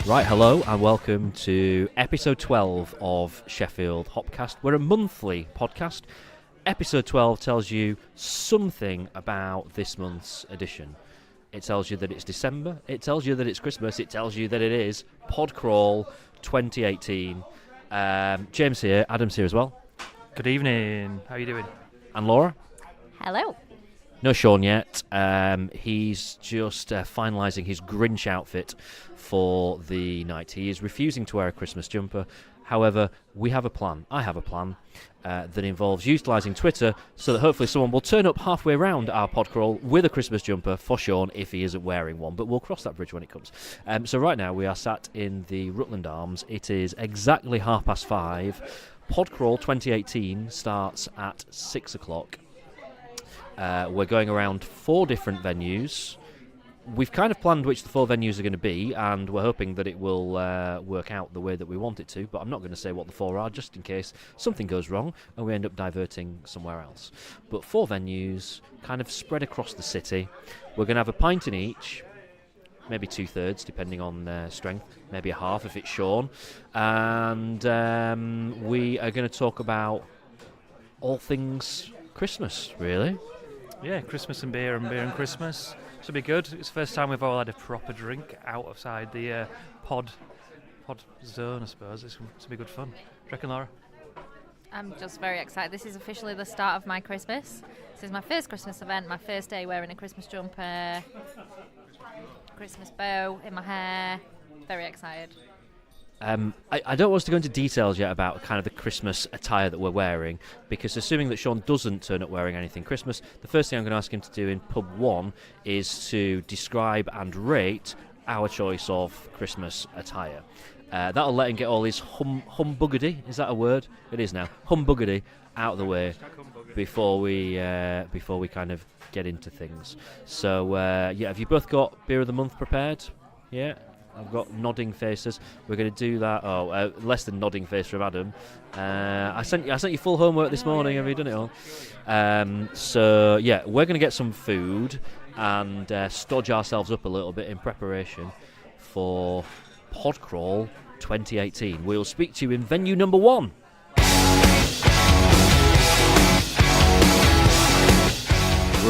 Right, hello and welcome to episode 12 of Sheffield Hopcast. We're a monthly podcast. Episode 12 tells you something about this month's edition. It tells you that it's December, it tells you that it's Christmas, it tells you that it is Podcrawl 2018. James here, Adam's here as well. Good evening, how are you doing? And Laura? Hello. No Sean yet. He's just finalising his Grinch outfit for the night. He is refusing to wear a Christmas jumper. However, we have a plan. I have a plan that involves utilising Twitter so that hopefully someone will turn up halfway around our podcrawl with a Christmas jumper for Sean if he isn't wearing one. But we'll cross that bridge when it comes. So right now we are sat in the Rutland Arms. It is exactly 5:30. Podcrawl 2018 starts at 6 o'clock. We're going around 4 different venues. We've kind of planned which the 4 venues are going to be, and we're hoping that it will work out the way that we want it to, but I'm not going to say what the 4 are, just in case something goes wrong and we end up diverting somewhere else. But 4 venues, kind of spread across the city. We're going to have a pint in each, maybe 2/3, depending on strength, maybe a half if it's Sean. And we are going to talk about all things Christmas, really. Yeah, Christmas and beer and Christmas. Should be good. It's the first time we've all had a proper drink outside the pod zone, I suppose. It's going to be good fun. Do you reckon, Laura? I'm just very excited. This is officially the start of my Christmas. This is my first Christmas event, my first day wearing a Christmas jumper, Christmas bow in my hair. Very excited. I don't want us to go into details yet about kind of the Christmas attire that we're wearing, because assuming that Sean doesn't turn up wearing anything Christmas, the first thing I'm going to ask him to do in pub 1 is to describe and rate our choice of Christmas attire. That'll let him get all his humbuggedy, is that a word? It is now. Humbuggedy out of the way before we kind of get into things. So, have you both got beer of the month prepared? Yeah? I've got nodding faces. We're going to do that. Less than nodding face from Adam. I sent you full homework this morning. Have you done it all? We're going to get some food and stodge ourselves up a little bit in preparation for Podcrawl 2018. We'll speak to you in venue number 1.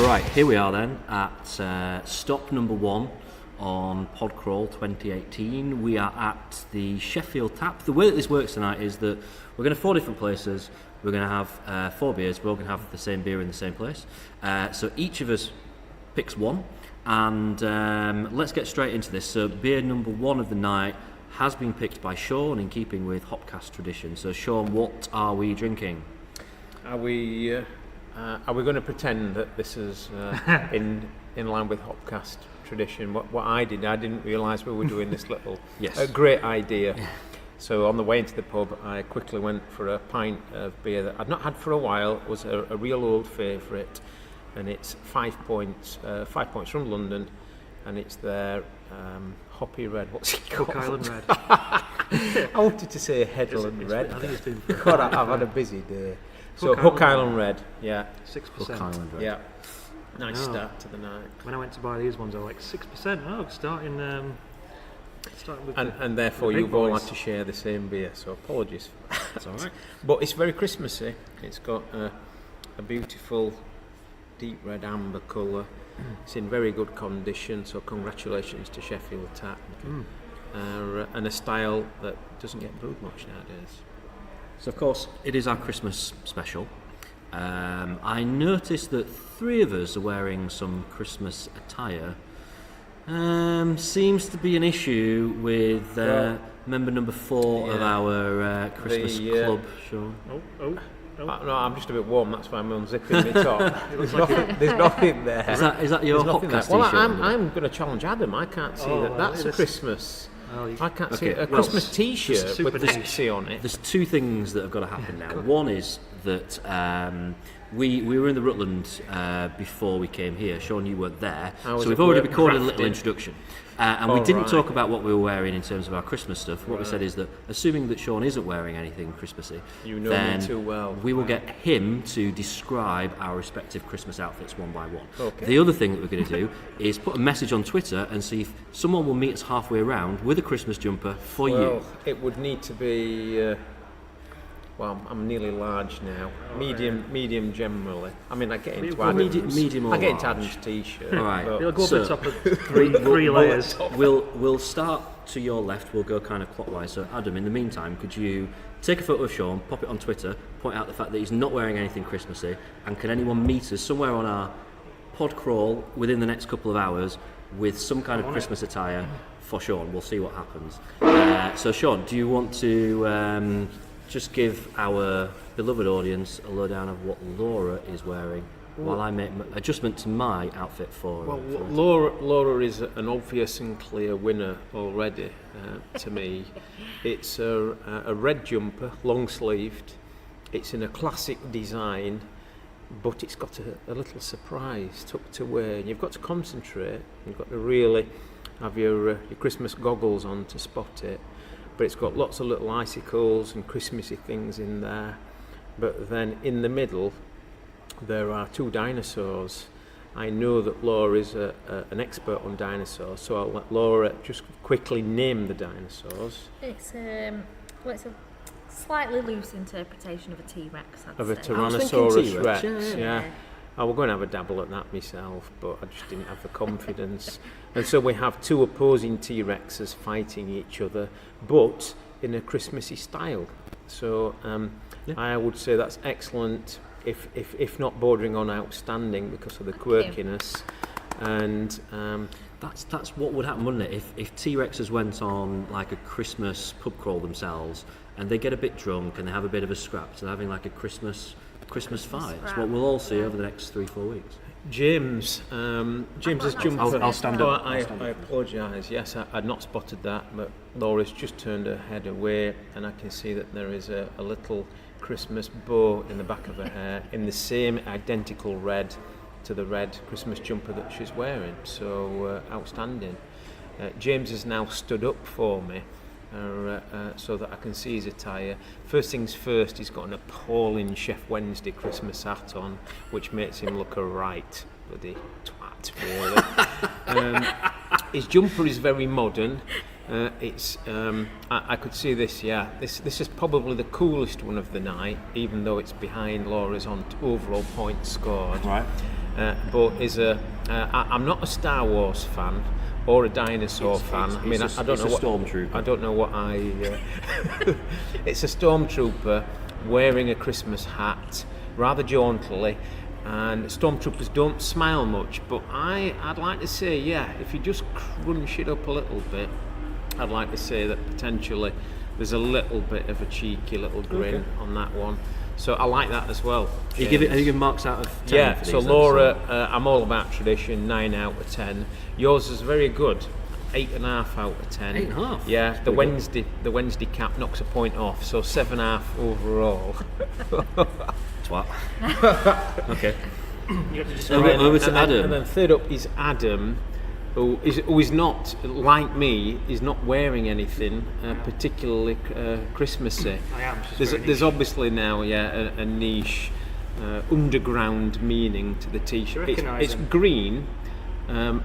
Right, here we are then at stop number 1. On Podcrawl 2018. We are at the Sheffield tap. The way that this works tonight is that we're going to 4 different places. We're going to have 4 beers. We're all going to have the same beer in the same place. So each of us picks one, and let's get straight into this. So beer number 1 of the night has been picked by Sean in keeping with Hopcast tradition. So Sean, what are we drinking? Are we going to pretend that this is in line with Hopcast tradition? What I didn't realise we were doing this little great idea. So on the way into the pub, I quickly went for a pint of beer that I'd not had for a while. It was a real old favourite, and it's 5 points from London, and it's their hoppy red. What's it called? Cook Island Red. I wanted to say Headland Red. I think it's been God, I've had a busy day. So Hook Island Red, yeah. 6%. Hook Island Red. Yeah. Nice start to the night. When I went to buy these ones, they were like 6%. Oh, starting with and therefore the you've all boys. had to share the same beer, so apologies for that. That's all right. But it's very Christmassy. It's got a beautiful deep red amber colour. It's in very good condition, so congratulations to Sheffield Tap. And a style that doesn't get brewed much nowadays. So of course it is our Christmas special. I noticed that 3 of us are wearing some Christmas attire. Seems to be an issue with member number 4 of our Christmas club, Sean. No, I'm just a bit warm, that's why I'm unzipping my top. There's nothing there. Is that your Hopcast t-shirt? Well, I'm going to challenge Adam. I can't see that's a Christmas. I can't see a Christmas t-shirt with Pepsi on it. There's 2 things that have got to happen now. One is that we were in the Rutland before we came here. Sean, you weren't there, so we've already recorded a little introduction. And we didn't talk about what we were wearing in terms of our Christmas stuff. What we said is that, assuming that Sean isn't wearing anything Christmassy, me too well. We will get him to describe our respective Christmas outfits one by one. Okay. The other thing that we're going to do is put a message on Twitter and see if someone will meet us halfway around with a Christmas jumper for you. Well, it would need to be... well, I'm nearly large now. Medium generally. I mean, I get into Adam's. Medium or I get into large? Adam's t-shirt. All right. It'll go So- up the top of three layers. We'll start to your left. We'll go kind of clockwise. So, Adam, in the meantime, could you take a photo of Sean, pop it on Twitter, point out the fact that he's not wearing anything Christmassy, and can anyone meet us somewhere on our Podcrawl within the next couple of hours with some kind of Christmas attire for Sean? We'll see what happens. So, Sean, do you want to just give our beloved audience a lowdown of what Laura is wearing while I make adjustment to my outfit for... Well, for Laura is an obvious and clear winner already to me. It's a red jumper, long-sleeved. It's in a classic design, but it's got a little surprise tucked away. And you've got to concentrate. You've got to really have your Christmas goggles on to spot it. But it's got lots of little icicles and Christmassy things in there. But then in the middle, there are two dinosaurs. I know that Laura is an expert on dinosaurs, so I'll let Laura just quickly name the dinosaurs. It's a slightly loose interpretation of a T-Rex, I'd Of a say. Tyrannosaurus Rex, Rex, yeah. I was going to have a dabble at that myself, but I just didn't have the confidence. And so we have two opposing T-Rexes fighting each other, but in a Christmassy style. So I would say that's excellent, if not bordering on outstanding because of the quirkiness. And That's what would happen, wouldn't it? If T-Rexes went on like a Christmas pub crawl themselves and they get a bit drunk and they have a bit of a scrap, so they're having like a Christmas fight. That's what we'll all see over the next 3-4 weeks. James's jumper. I'll stand up. I apologise. Yes, I'd not spotted that, but Laura's just turned her head away, and I can see that there is a little Christmas bow in the back of her hair in the same identical red to the red Christmas jumper that she's wearing. So outstanding. James has now stood up for me. So that I can see his attire. First things first, he's got an appalling Chef Wednesday Christmas hat on, which makes him look a right bloody twat, really. His jumper is very modern. I could see this, yeah. This is probably the coolest one of the night, even though it's behind Laura's on overall points scored. Right. But I'm not a Star Wars fan. Or a dinosaur fan. I mean, I don't know what stormtrooper. I don't know what it's a stormtrooper wearing a Christmas hat, rather jauntily. And stormtroopers don't smile much, but I'd like to say, yeah, if you just crunch it up a little bit, I'd like to say that potentially there's a little bit of a cheeky little grin on that one. So I like that as well. Are you giving marks out of 10? Yeah, for so these Laura, I'm all about tradition, 9 out of 10. Yours is very good, 8.5 out of 10. 8.5? Yeah, the Wednesday cap knocks a point off, so 7.5 overall. Twat. Okay. You got to just Over to Adam. And then third up is Adam, who is not, like me, is not wearing anything particularly Christmassy. I am. There's obviously now, a niche underground meaning to the t-shirt. It's green.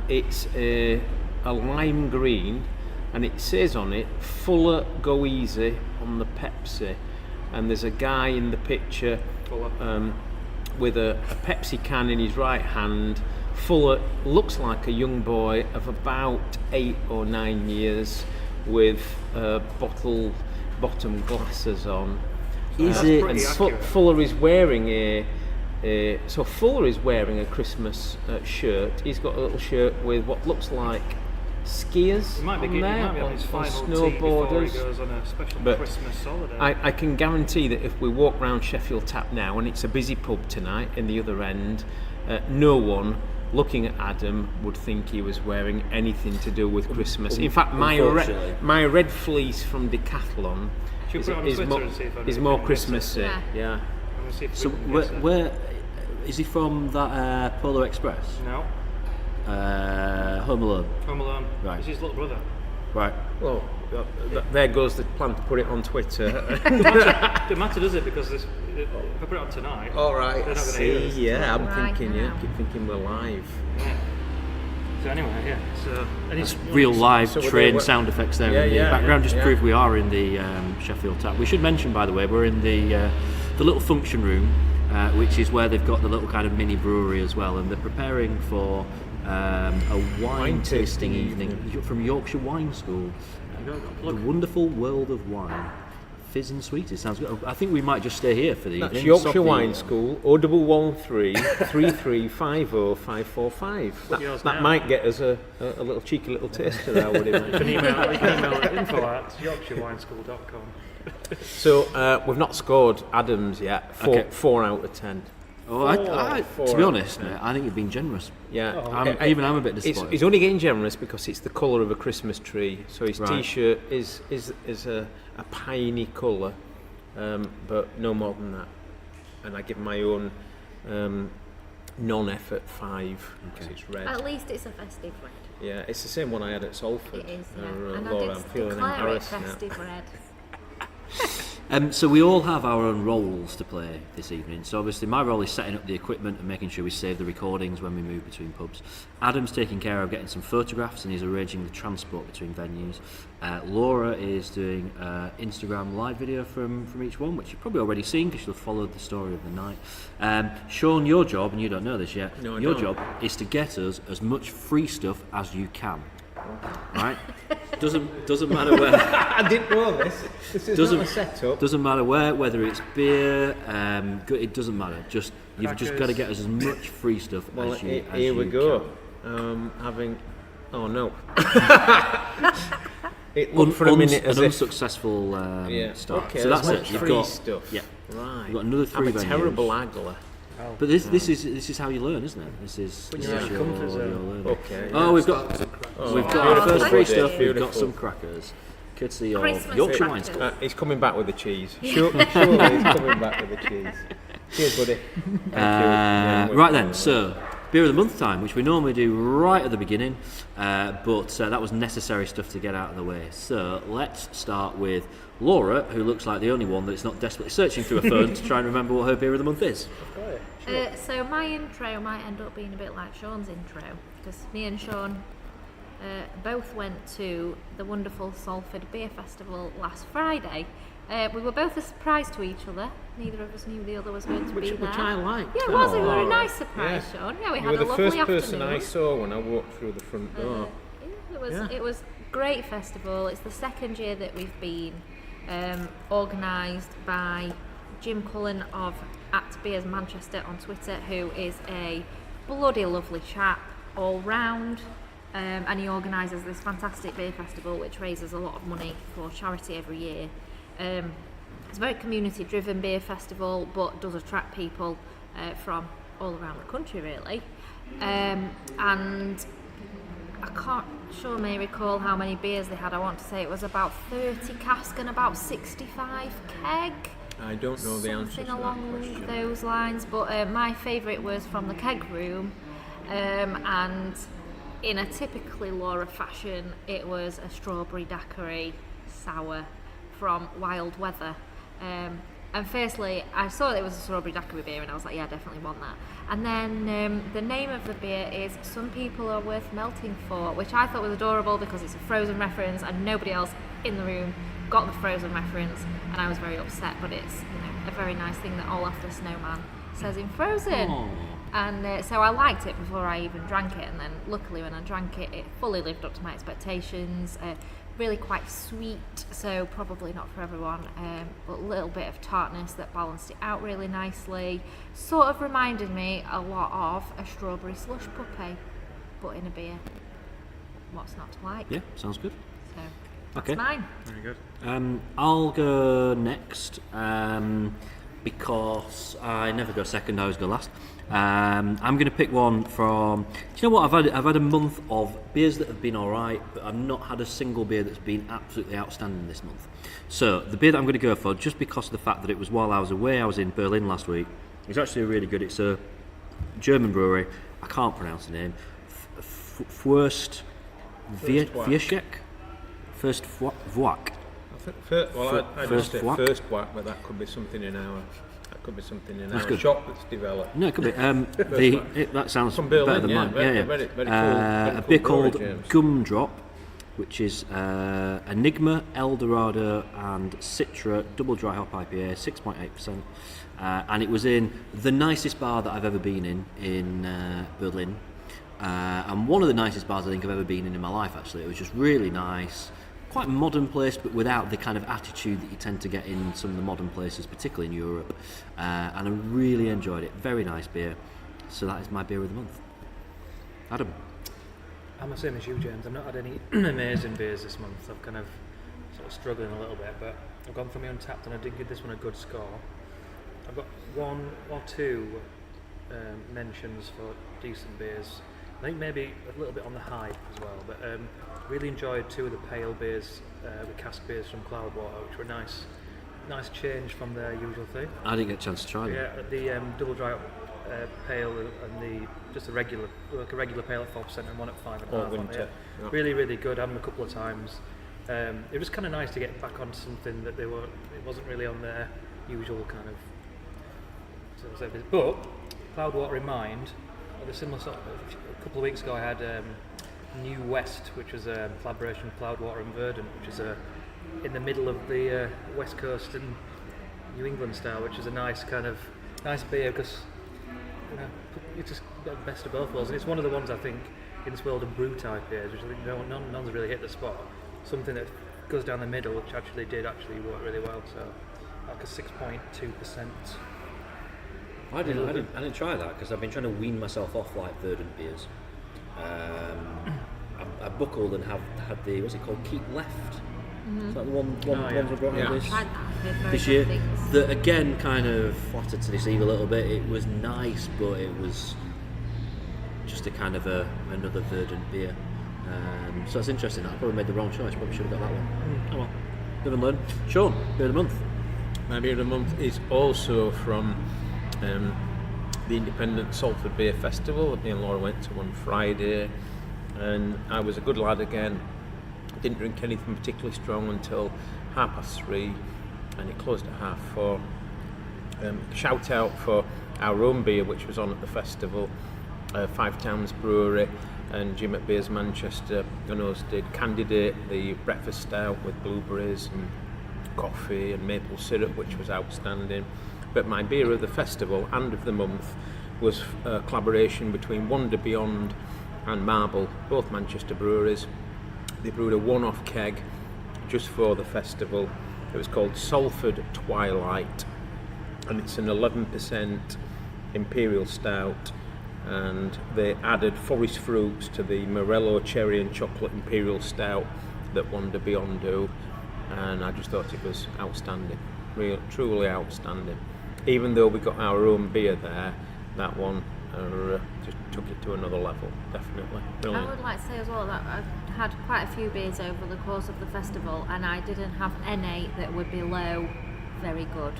It's a lime green, and it says on it, "Fuller, go easy on the Pepsi." And there's a guy in the picture with a Pepsi can in his right hand. Fuller looks like a young boy of about 8 or 9 years with bottle bottom glasses on. Fuller is wearing Fuller is wearing a Christmas shirt. He's got a little shirt with what looks like skiers He might be on his final tee before he goes on a special Christmas holiday. I can guarantee that if we walk round Sheffield Tap now, and it's a busy pub tonight in the other end, no one looking at Adam would think he was wearing anything to do with Christmas. In fact, my red fleece from Decathlon is more Christmassy. Yeah. So where is he from? That Polar Express? No. Home Alone. Home Alone. Right. It's his little brother. Right. Well, there goes the plan to put it on Twitter. Doesn't matter, does it? Because if I put it on tonight, All right. they're not going to hear us. Yeah, I'm Right thinking. now. Yeah, keep thinking we're live. Yeah. So anyway, yeah. So and it's Real live So we're train there, sound effects there Yeah, in the yeah, background just yeah. prove we are in the Sheffield tap. We should mention, by the way, we're in the little function room, which is where they've got the little kind of mini brewery as well, and they're preparing for a wine tasting evening from Yorkshire Wine School. The wonderful world of wine. Fizz and sweet, it sounds good. I think we might just stay here for the That's evening. Yorkshire Stop the- Wine School, 0113 3350 545. Yours That now. might get us a little cheeky little taster, I would You can imagine. email at info@yorkshirewineschool.com. So we've not scored Adams yet. Okay. 4 out of 10. Oh, to Four be out honest, mate, I think you've been generous. Yeah, I'm a bit disappointed. He's only getting generous because it's the colour of a Christmas tree. So his Right. T-shirt is a piney colour, but no more than that. And I give my own non-effort 5 because it's red. At least it's a festive red. Yeah, it's the same one I had at Salford. It is, yeah. And And Laura, I I'm did feeling declare it embarrassed now. festive red. So we all have our own roles to play this evening. So obviously my role is setting up the equipment and making sure we save the recordings when we move between pubs. Adam's taking care of getting some photographs and he's arranging the transport between venues. Laura is doing Instagram live video from each one, which you've probably already seen because you'll have followed the story of the night. Sean, your job, and you don't know this yet, No, I your don't. job is to get us as much free stuff as you can. Right? Doesn't matter where. I didn't know this. This is not a setup. Doesn't matter where, whether it's beer, it doesn't matter. You've just got to get us as much free stuff Well, as you as here we you go. Oh no. It looked for a minute as an if. unsuccessful Yeah. start. Okay, so that's much it. You've free got stuff. Yeah. Right. You've got another 3 I'm a venues. terrible angler. But this is how you learn, isn't it? This is When this you're is out of your comfort zone. learning. Okay. Oh, we've got Oh, our first free thank stuff. you. We've got Beautiful. some crackers, courtesy of Christmas Yorkshire Wine crackers. School. He's coming back with the cheese. Surely he's coming back with the cheese. Cheers, buddy. Thank you. Yeah, Right then, so beer of the month time, which we normally do right at the beginning, but that was necessary stuff to get out of the way. So let's start with Laura, who looks like the only one that's not desperately searching through a phone to try and remember what her beer of the month is. So my intro might end up being a bit like Sean's intro, because me and Sean both went to the wonderful Salford Beer Festival last Friday. We were both a surprise to each other. Neither of us knew the other was going to be there. Which I liked. Yeah, it was. It was a Oh. nice surprise, Yeah. Sean. Yeah, we You had were a the lovely first afternoon. person I saw when I walked through the front door. It was great festival. It's the second year that we've been organised by Jim Cullen of @Beers Manchester on Twitter, who is a bloody lovely chap all round, and he organises this fantastic beer festival which raises a lot of money for charity every year. It's a very community driven beer festival, but does attract people from all around the country really, and I can't sure may recall how many beers they had. I want to say it was about 30 cask and about 65 keg. I don't know the answer to Something that along question. those lines, but my favourite was from the keg room, and in a typically Laura fashion, it was a strawberry daiquiri sour from Wild Weather. And firstly, I saw that it was a strawberry daiquiri beer and I was like, yeah, I definitely want that. And then the name of the beer is Some People Are Worth Melting For, which I thought was adorable because it's a Frozen reference and nobody else in the room got the Frozen reference, and I was very upset, but it's a very nice thing that Olaf the Snowman says in Frozen. Aww. And so I liked it before I even drank it, and then luckily when I drank it, it fully lived up to my expectations. Really quite sweet, so probably not for everyone, but a little bit of tartness that balanced it out really nicely. Sort of reminded me a lot of a strawberry slush puppy, but in a beer. What's not to like? Yeah, sounds good. So that's Okay. mine. Very good. I'll go next because I never go second. I always go last. I'm going to pick one from. Do you know what? I've had a month of beers that have been all right, but I've not had a single beer that's been absolutely outstanding this month. So the beer that I'm going to go for, just because of the fact that it was while I was away, I was in Berlin last week. It's actually really good. It's a German brewery. I can't pronounce the name. First Vieshek? First Voak. I think I just say Voak. first whack, but that could be something in our good. shop that's developed. No, it could be. That sounds From better Berlin, than mine. Very cool. A beer called James. Gumdrop, which is Enigma, Eldorado, and Citra double dry hop IPA, 6.8%. And it was in the nicest bar that I've ever been in Berlin. And one of the nicest bars I think I've ever been in my life, actually. It was just really nice. Quite a modern place, but without the kind of attitude that you tend to get in some of the modern places, particularly in Europe. And I really enjoyed it. Very nice beer. So that is my beer of the month. Adam? I'm the same as you, James. I've not had any amazing beers this month. I've kind of sort of struggling a little bit, but I've gone for my Untapped and I did give this one a good score. I've got one or two mentions for decent beers. I think maybe a little bit on the hype as well, but really enjoyed two of the pale beers, the cask beers from Cloudwater, which were nice change from their usual thing. I didn't get a chance to try them. Yeah, the double dry pale and just a regular pale at 4% and one at 5.5. Winter. Yeah. Really good. Had them a couple of times. It was kind of nice to get back on something that it wasn't really on their usual kind of. But Cloudwater in mind, the similar sort of, a couple of weeks ago I had New West, which was a collaboration with Cloudwater and Verdant, which is in the middle of the West Coast and New England style, which is a nice beer because you just got the best of both worlds, and it's one of the ones I think in this world of brew type beers, which I think none's really hit the spot. Something that goes down the middle, which did work really well. So like a 6.2%. I didn't try that because I've been trying to wean myself off like Verdant beers. I buckled and have had the, what's it called, Keep Left. Is that the ones I brought out this year? That again kind of flattered to deceive a little bit. It was nice, but it was just a kind of another Verdant beer. So it's interesting. I probably made the wrong choice. Probably should have got that one. Oh well, live and learn. Sean, beer of the month. My beer of the month is also from the Independent Salford Beer Festival. Me and Laura went to on Friday, and I was a good lad again. Didn't drink anything particularly strong until 3:30, and it closed at 4:30. Shout out for our own beer, which was on at the festival. Five Towns Brewery and Jim at Beers Manchester and us did Candidate, the breakfast stout with blueberries and coffee and maple syrup, which was outstanding. But my beer of the festival and of the month was a collaboration between Wonder Beyond and Marble, both Manchester breweries. They brewed a one-off keg just for the festival. It was called Salford Twilight, and it's an 11% Imperial Stout, and they added forest fruits to the Morello Cherry and Chocolate Imperial Stout that Wonder Beyond do, and I just thought it was outstanding, truly outstanding. Even though we got our own beer there, that one just took it to another level, definitely. Brilliant. I would like to say as well that I've had quite a few beers over the course of the festival, and I didn't have any that were below very good.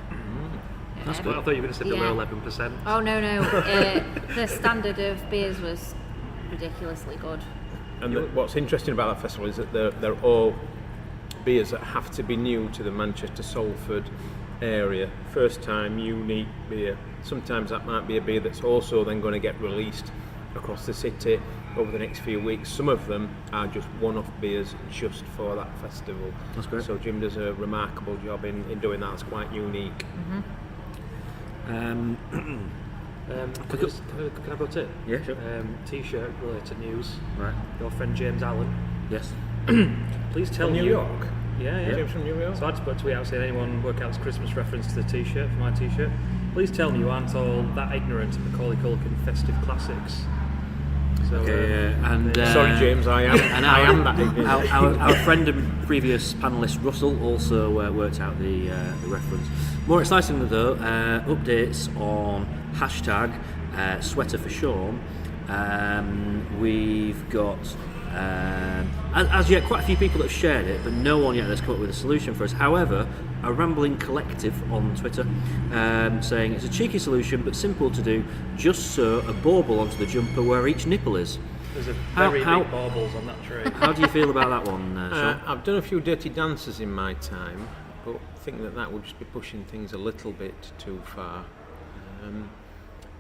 That's good. I thought you were going to say below 11%. Oh no, the standard of beers was ridiculously good. And what's interesting about that festival is that they're all beers that have to be new to the Manchester Salford area, first time unique beer. Sometimes that might be a beer that's also then going to get released across the city over the next few weeks. Some of them are just one-off beers just for that festival. That's great. So Jim does a remarkable job in doing that. It's quite unique. Can I put it? Yeah, sure. T-shirt related news. Right. Your friend James Allen. Yes. Please tell From me. New York? Yeah. James from New York? So I just put a tweet out saying anyone work out this Christmas reference to the T-shirt, for my T-shirt. Please tell me you aren't all that ignorant of Macaulay Culkin festive classics. So, and sorry, James, I am. And I am that ignorant. Our friend and previous panellist Russell also worked out the reference. More excitingly though, updates on hashtag Sweater for Sean. We've got as yet quite a few people that have shared it, but no one yet has come up with a solution for us. However, a rambling collective on Twitter saying it's a cheeky solution but simple to do. Just sew a bauble onto the jumper where each nipple is. There's a very big baubles on that tree. How do you feel about that one, Sean? I've done a few dirty dances in my time, but I think that would just be pushing things a little bit too far.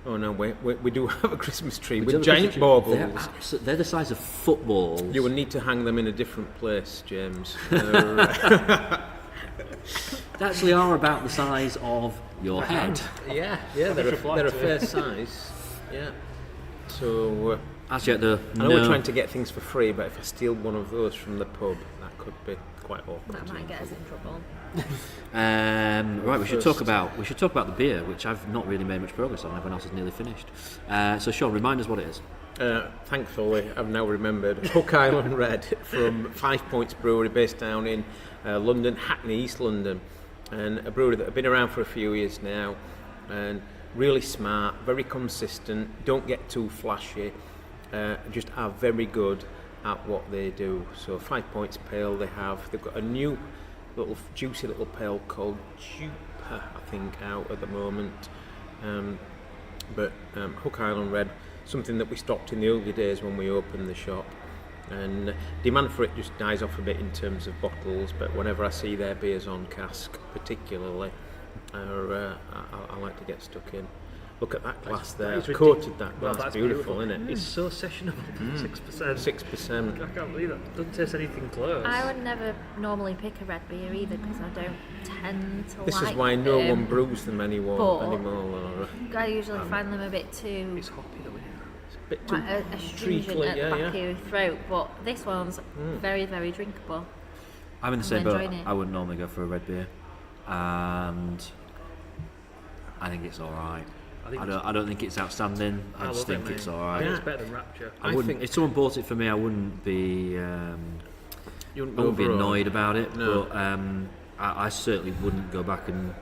Oh no, we do have a Christmas tree with giant baubles. They're the size of footballs. You will need to hang them in a different place, James. They actually are about the size of your head. Yeah, they're a fair size. Yeah. So Actually, I know we're trying to get things for free, but if I steal one of those from the pub, that could be quite awkward. That might get us in trouble. Right, we should talk about the beer, which I've not really made much progress on. Everyone else is nearly finished. So, Sean, remind us what it is. Thankfully, I've now remembered. Hook Island Red from 5 Points Brewery, based down in London, Hackney, East London, and a brewery that have been around for a few years now, and really smart, very consistent, don't get too flashy, just are very good at what they do. So 5 Points Pale they've got a new little juicy little pale called Jupa, I think, out at the moment. But Hook Island Red, something that we stocked in the early days when we opened the shop, and demand for it just dies off a bit in terms of bottles, but whenever I see their beers on cask particularly, I like to get stuck in. Look at that glass there, I've coated that glass, that's beautiful, isn't it? It's so sessionable, 6%. 6%. I can't believe that, doesn't taste anything close. I would never normally pick a red beer either, because I don't tend to This like is why no them. one brews them anymore, Laura. I usually find them a bit too... It's hoppy though, isn't it? A bit too astringent treacly, at the back of your throat, but this one's very, very drinkable. I'm in the same boat. enjoying it. I wouldn't normally go for a red beer, and I think it's all right. I don't think it's outstanding. I just think it's all right. I think it's better than Rapture. I wouldn't. If someone bought it for me, I wouldn't be. I wouldn't be annoyed about it. No. But I certainly wouldn't go back and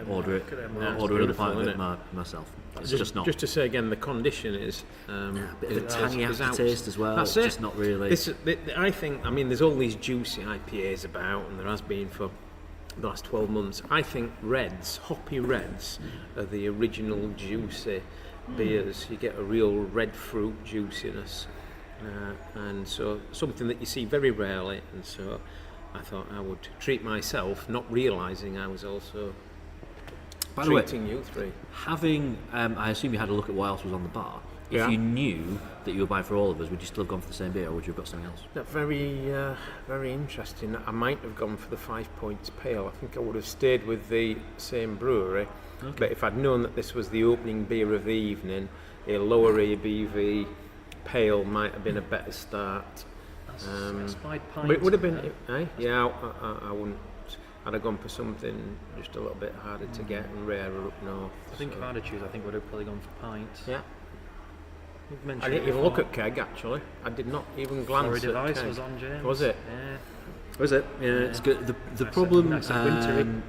order it. Order another pint of it myself. It's just not. Just to say again, the condition is a bit of a tangy aftertaste as well. That's it's it. just not really. I think. I mean, there's all these juicy IPAs about, and there has been for the last 12 months. I think reds, hoppy reds, are the original juicy beers. You get a real red fruit juiciness, and so something that you see very rarely. And so I thought I would treat myself, not realising I was also treating you three. Having, I assume you had a look at what else was on the bar. If you knew that you were buying for all of us, would you still have gone for the same beer, or would you have got something else? Very interesting. I might have gone for the 5 Points Pale. I think I would have stayed with the same brewery, but if I'd known that this was the opening beer of the evening, a lower ABV pale might have been a better start. Spied pint. But it would have been, yeah. I wouldn't. I'd have gone for something just a little bit harder to get and rarer up north. I think if I had to choose, I think I would have probably gone for pints. Yeah. I didn't even look at keg, actually. I did not even glance Flurry at device keg. was on, James. Was it? Yeah. Was it? Yeah, it's good. The problem, nice and wintry.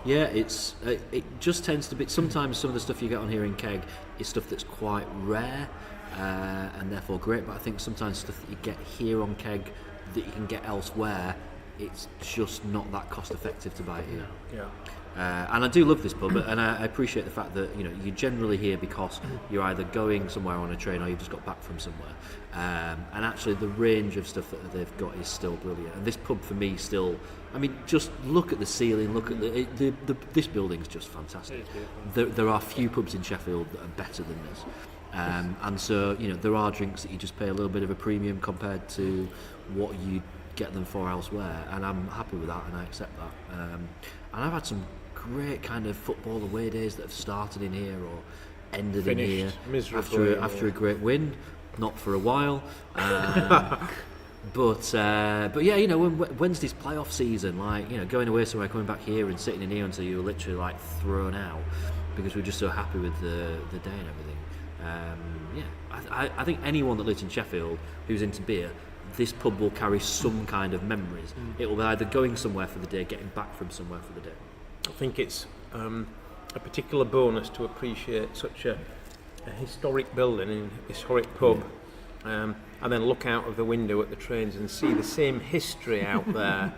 yeah, it just tends to be. Sometimes some of the stuff you get on here in keg is stuff that's quite rare and therefore great. But I think sometimes stuff that you get here on keg that you can get elsewhere, it's just not that cost effective to buy here. Yeah. And I do love this pub, and I appreciate the fact that you're generally here because you're either going somewhere on a train or you've just got back from somewhere. And actually, the range of stuff that they've got is still brilliant. And this pub for me still, I mean, just look at the ceiling, look at this building's just fantastic. There are few pubs in Sheffield that are better than this. And so there are drinks that you just pay a little bit of a premium compared to what you get them for elsewhere, and I'm happy with that, and I accept that. And I've had some great kind of football away days that have started in here or ended in here after a great win, not for a while. But yeah, when Wednesday's playoff season, like going away somewhere, coming back here and sitting in here until you're literally like thrown out because we're just so happy with the day and everything. I think anyone that lives in Sheffield who's into beer, this pub will carry some kind of memories. It will be either going somewhere for the day, getting back from somewhere for the day. I think it's a particular bonus to appreciate such a historic building and historic pub, and then look out of the window at the trains and see the same history out there,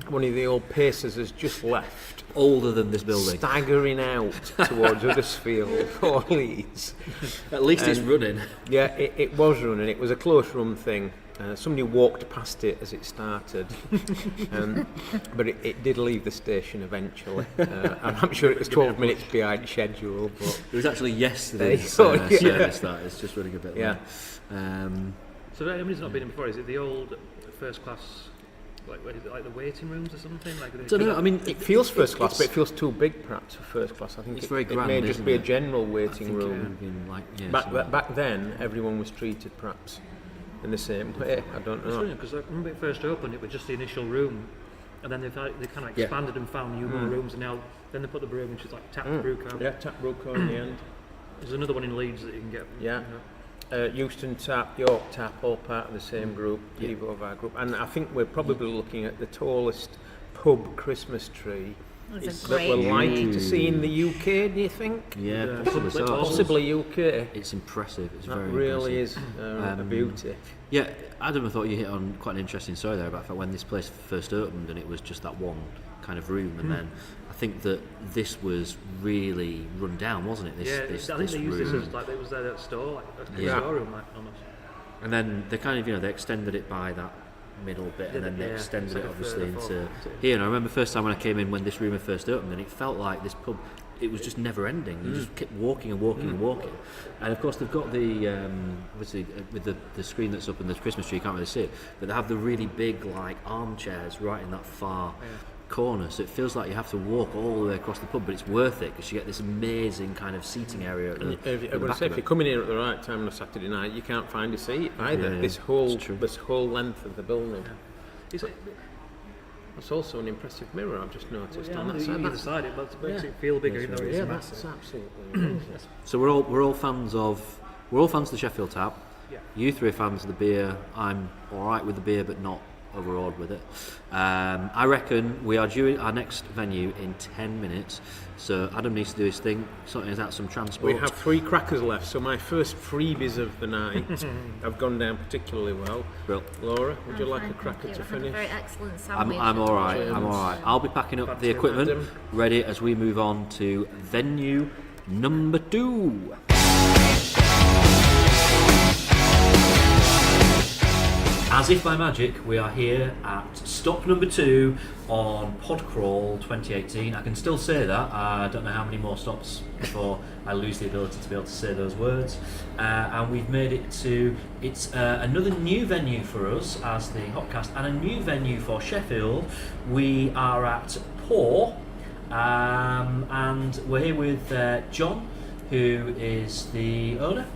one of the old pacers has just left, Older than this building. staggering out towards Huddersfield or Leeds. At least it's running. Yeah, it was running. It was a close run thing. Somebody walked past it as it started, but it did leave the station eventually. I'm sure it was 12 minutes behind schedule. But It was actually yesterday's service that is just running a bit yeah. late. So anybody's not been in before, is it the old first class, like the waiting rooms or something? Like I don't know, I mean... It feels first class, but it feels too big perhaps for first class. I think It's very grand, it may just be a isn't it? general waiting room. Back then, everyone was treated perhaps in the same way. I don't know. Because I remember it first opened, it was just the initial room, and then they kind of expanded and found new more rooms, and now then they put the brew in, which is like tap brew car. Yeah, tap brew car in the end. There's another one in Leeds that you can get. Yeah. Euston Tap, York Tap, all part of the same group, Evovar group, and I think we're probably looking at the tallest pub Christmas tree It's a that we're great likely to see in the UK. Do you think? Yeah, Possibly UK. It's impressive. It's That very really impressive. is a beauty. Yeah, Adam, I thought you hit on quite an interesting story there about when this place first opened and it was just that one kind of room, and then I think that this was really run down, wasn't it? This I think they used this room. as like it was their store, like a Yeah. storeroom, like almost. And then they kind of, they extended it by that middle bit, and then they extended it obviously into here. And I remember the first time when I came in, when this room had first opened, and it felt like this pub, it was just never ending. You just kept walking and walking and walking. And of course they've got the obviously with the screen that's up in the Christmas tree, you can't really see it, but they have the really big like armchairs right in that far corner, so it feels like you have to walk all the way across the pub, but it's worth it because you get this amazing kind of seating area at the, If you're coming in at the right time on a Saturday night, you can't find a seat either. Yeah, this whole length of the building. That's also an impressive mirror I've just noticed on that side. Either side, it makes it feel bigger, even though it's massive. That's absolutely amazing. So we're all fans of the Sheffield Tap. Yeah. You three are fans of the beer. I'm all right with the beer, but not overawed with it. I reckon we are due our next venue in 10 minutes. So Adam needs to do his thing, sorting out some transport. We have 3 crackers left, so my first freebies of the night have gone down particularly well. Well, Laura, would you like a Thank cracker you. to I've had a finish? very excellent sandwich. I'm all right. I'm all right. I'll be packing up the equipment, Adam. ready as we move on to venue number 2. As if by magic, we are here at stop number 2 on Podcrawl 2018. I can still say that. I don't know how many more stops before I lose the ability to be able to say those words. And we've made it to, it's another new venue for us as the Hopcast, and a new venue for Sheffield. We are at Paw, and we're here with John, who is the owner.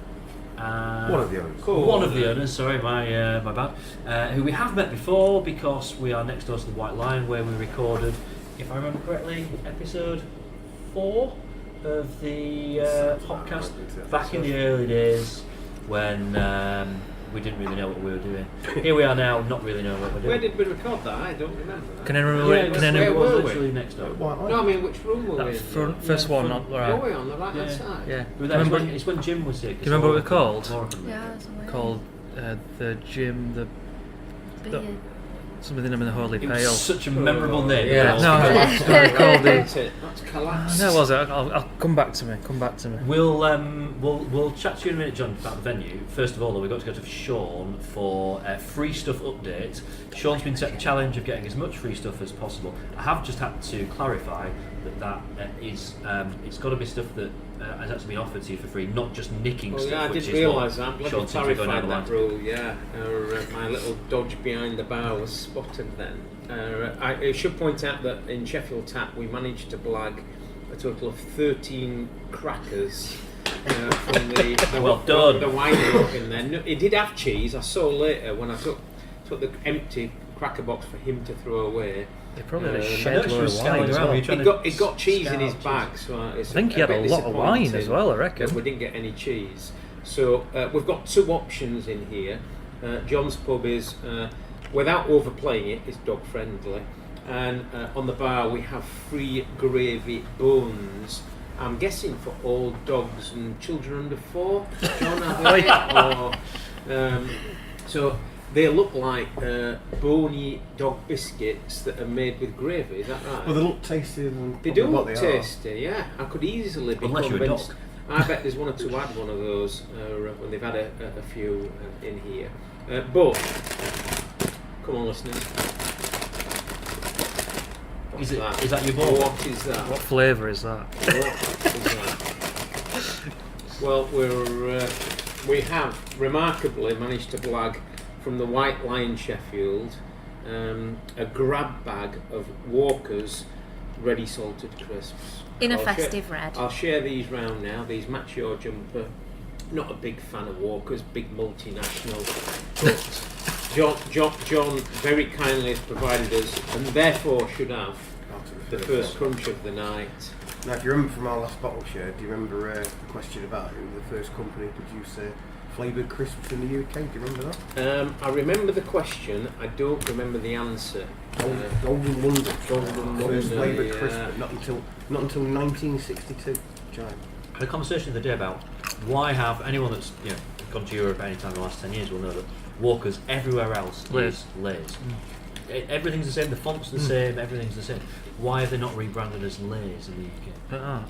One of the owners. Cool. One of the owners, sorry, my bad. Who we have met before because we are next door to the White Lion, where we recorded, if I remember correctly, episode 4 of the podcast back in the early days when we didn't really know what we were doing. Here we are now, not really knowing what we're doing. Where did we record that? I don't remember that. Can anyone Where was were we? literally next door. No, I mean, which room were we in? First one, not Were right. we on the right-hand Yeah. side? Yeah. We were Do there, you remember? it's when Jim was here. Do you remember what it was called? Yeah, it's amazing. Called the gym, the Beer. something in the Holy It was Pale. such a memorable name. Yeah, It no, was. it's called the. That's collapsed. No, was it? I'll come back to me. Come back to me. We'll chat to you in a minute, John, about the venue. First of all, though, we've got to go to Sean for a free stuff update. Sean's been set the challenge of getting as much free stuff as possible. I have just had to clarify that is it's got to be stuff that has actually been offered to you for free, not just nicking Well, stuff. yeah, I which did is realise what that. I'm Sean glad you seems to be going down clarified the that line. rule, yeah. My little dodge behind the bar was spotted then. I should point out that in Sheffield Tap we managed to blag a total of 13 crackers from the Well done. the wine up in there. No, it did have cheese. I saw later when I took the empty cracker box for him to throw away. They probably had a I shed noticed you load were of scouring wine as around, well. were you trying It got cheese in his scout bag, cheese. so it's I think he had a bit lot of wine as disappointing well, I that reckon. we didn't get any cheese. So we've got 2 options in here. John's pub is, without overplaying it, is dog friendly, and on the bar we have free gravy bones. I'm guessing for all dogs and children under 4. John, I think. So They look like bony dog biscuits that are made with gravy. Is that right? Well, they look tasty. They do look tasty. Yeah, I could easily be Unless you're a convinced. dog. I bet there's one or two had one of those when they've had a few in here. But come on, listeners. Is that your ball? What is that? What flavour is that? What is that? Well, we have remarkably managed to blag from the White Lion Sheffield a grab bag of Walker's ready salted crisps. In a festive red. I'll share these round now. These match your jumper. Not a big fan of Walker's, big multinational, but John very kindly has provided us, and therefore should have the first crunch of the night. Now, if you remember from our last bottle share, do you remember the question about who the first company to produce flavoured crisps in the UK? Do you remember that? I remember the question. I don't remember the answer. Golden Wonder. Wonder, First flavoured yeah. crisp, but not until 1962. Giant. I had a conversation the other day about why have anyone that's gone to Europe any time in the last 10 years will know that Walker's everywhere else is Lay's. Everything's the same, the font's the same, everything's the same. Why have they not rebranded as Lay's in the UK?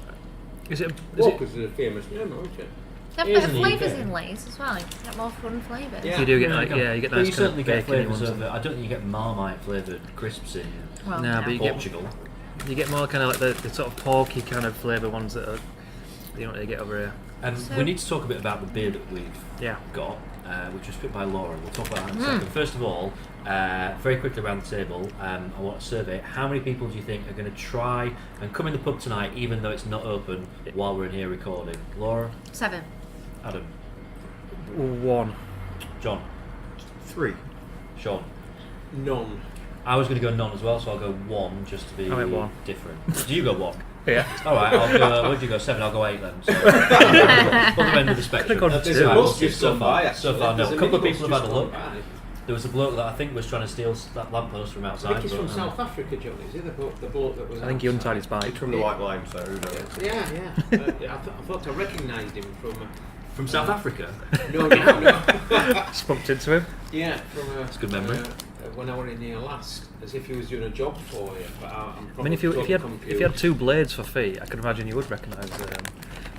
Walker's is a famous name, aren't you? They've It got is in the flavours UK. in Lay's as well. You get more fun flavours. Yeah. You do get Yeah, you get but nice you kind certainly of get bacon flavours ones. of it. I don't think you get Marmite flavoured crisps in Well, No, but you get Portugal. you get more kind of like the sort of porky kind of flavour ones that are you don't really get over here. We need to talk a bit about the beer that we've Yeah. got, which was picked by Laura. We'll talk about that in a second. First of all, very quickly around the table, I want to survey how many people do you think are going to try and come in the pub tonight, even though it's not open, while we're in here recording? Laura, 7. Adam, 1. John, 3. Sean. None. I was going to go none as well, so I'll go 1 just to be I went 1. different. Do you go 1? Yeah. All right, I'll go. Where did you go? 7. I'll go 8 then. So, other end of the spectrum. Could've gone There's two. a bus So just gone by, far, actually. so far, no. There's A couple of minibus people have had a just look. gone by. There was a bloke that I think was trying to steal that lamppost from I outside. think he's from but, South Africa, John, is he? The bloke that was I think he outside. untied his bike. It's from the White Line, so who knows? Yeah. I thought I recognised him from... From South Africa? No. Just bumped into him. Yeah, from... That's a good memory. When I were in here last, as if he was doing a job for you. But I'm I mean, if you confused. had 2 blades for feet, I could imagine you would recognise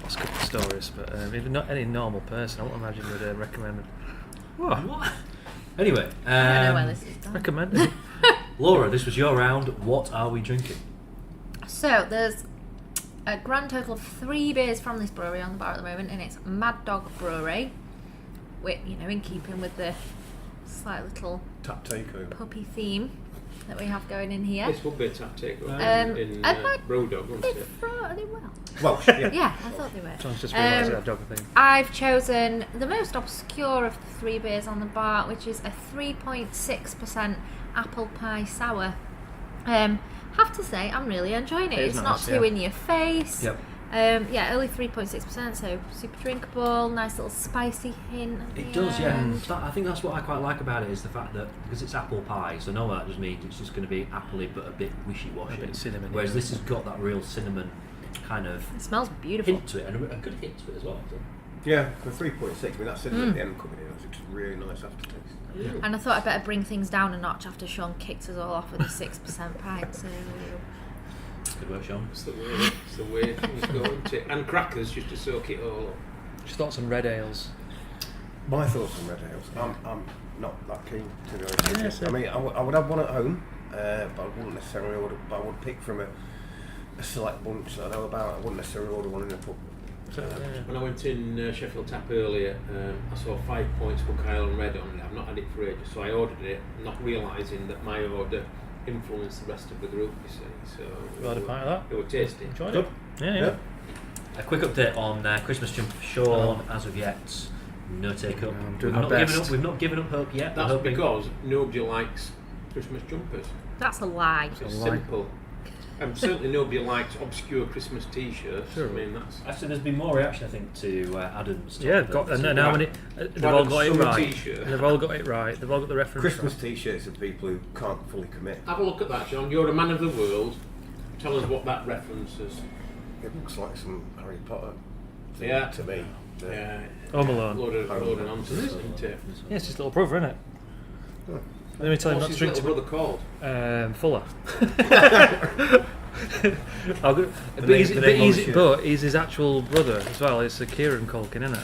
lost couple of stories. But even not any normal person, I wouldn't imagine you would recommend it. What? Anyway, I don't know where this is done. Recommend it. Laura, this was your round. What are we drinking? So there's a grand total of 3 beers from this brewery on the bar at the moment, and it's Mad Dog Brewery, which, in keeping with the slight little Tap takeover. puppy theme that we have going in here. This would be a tap takeover in I'd like- Brewdog, wouldn't They it? really well. Welsh, yeah. Yeah, I thought they were. John's just realised that dog thing. I've chosen the most obscure of the 3 beers on the bar, which is a 3.6% apple pie sour. Have to say, I'm really enjoying it. It is It's nice, not too yeah. in your face. Yep. Only 3.6%, so super drinkable. Nice little spicy hint. at It the does, yeah. end. I think that's what I quite like about it is the fact that because it's apple pie, so no, that just means it's just going to be appley but a bit wishy-washy. A bit cinnamon, Whereas yeah. this has got that real cinnamon kind of It smells beautiful. hint to it, and a good hint to it as well. So. Yeah, for 3.6, I mean, that cinnamon at the end coming in, it's just really nice aftertaste. And I thought I'd better bring things down a notch after Sean kicked us all off with a 6% pint. So Good work, Sean. It's the way things go, isn't it? And crackers just to soak it all up. Just thoughts on red ales. My thoughts on red ales. I'm not that keen, to be honest with you. Yeah, so- I mean, I would have one at home, but I wouldn't necessarily order. But I would pick from a select bunch that I know about. I wouldn't necessarily order one in a pub. When I went in Sheffield Tap earlier, I saw 5 points Hook Island Red on it. I've not had it for ages, so I ordered it, not realising that my order influenced the rest of the group, you see. So You had a pint of that? They were tasty. Enjoyed Good. it? Yeah. A quick update on Christmas jumper for Sean. As of yet, no take up. I'm We've doing my not given best. up. We've not given up hope yet. That's We're hoping- because nobody likes Christmas jumpers. that's a lie. It's lie. simple. And certainly nobody likes obscure Christmas T-shirts. Sure. I mean, that's... Actually, there's been more reaction, I think, to Adam's. Yeah, talk and than how to- many? They've all got it Summer right. T-shirt. They've all got it right. They've all got the reference. Christmas right. T-shirts are people who can't fully commit. Have a look at that, John. You're a man of the world. Tell us what that references. It looks like some Harry Potter thing Yeah. to me. Yeah. Home Alone. Load of nonsense, isn't it? Yeah, it's just a little brother, isn't it? Let me tell him not What's to his drink little too brother called? Fuller. But he's his actual brother as well. It's a Kieran Culkin, isn't it?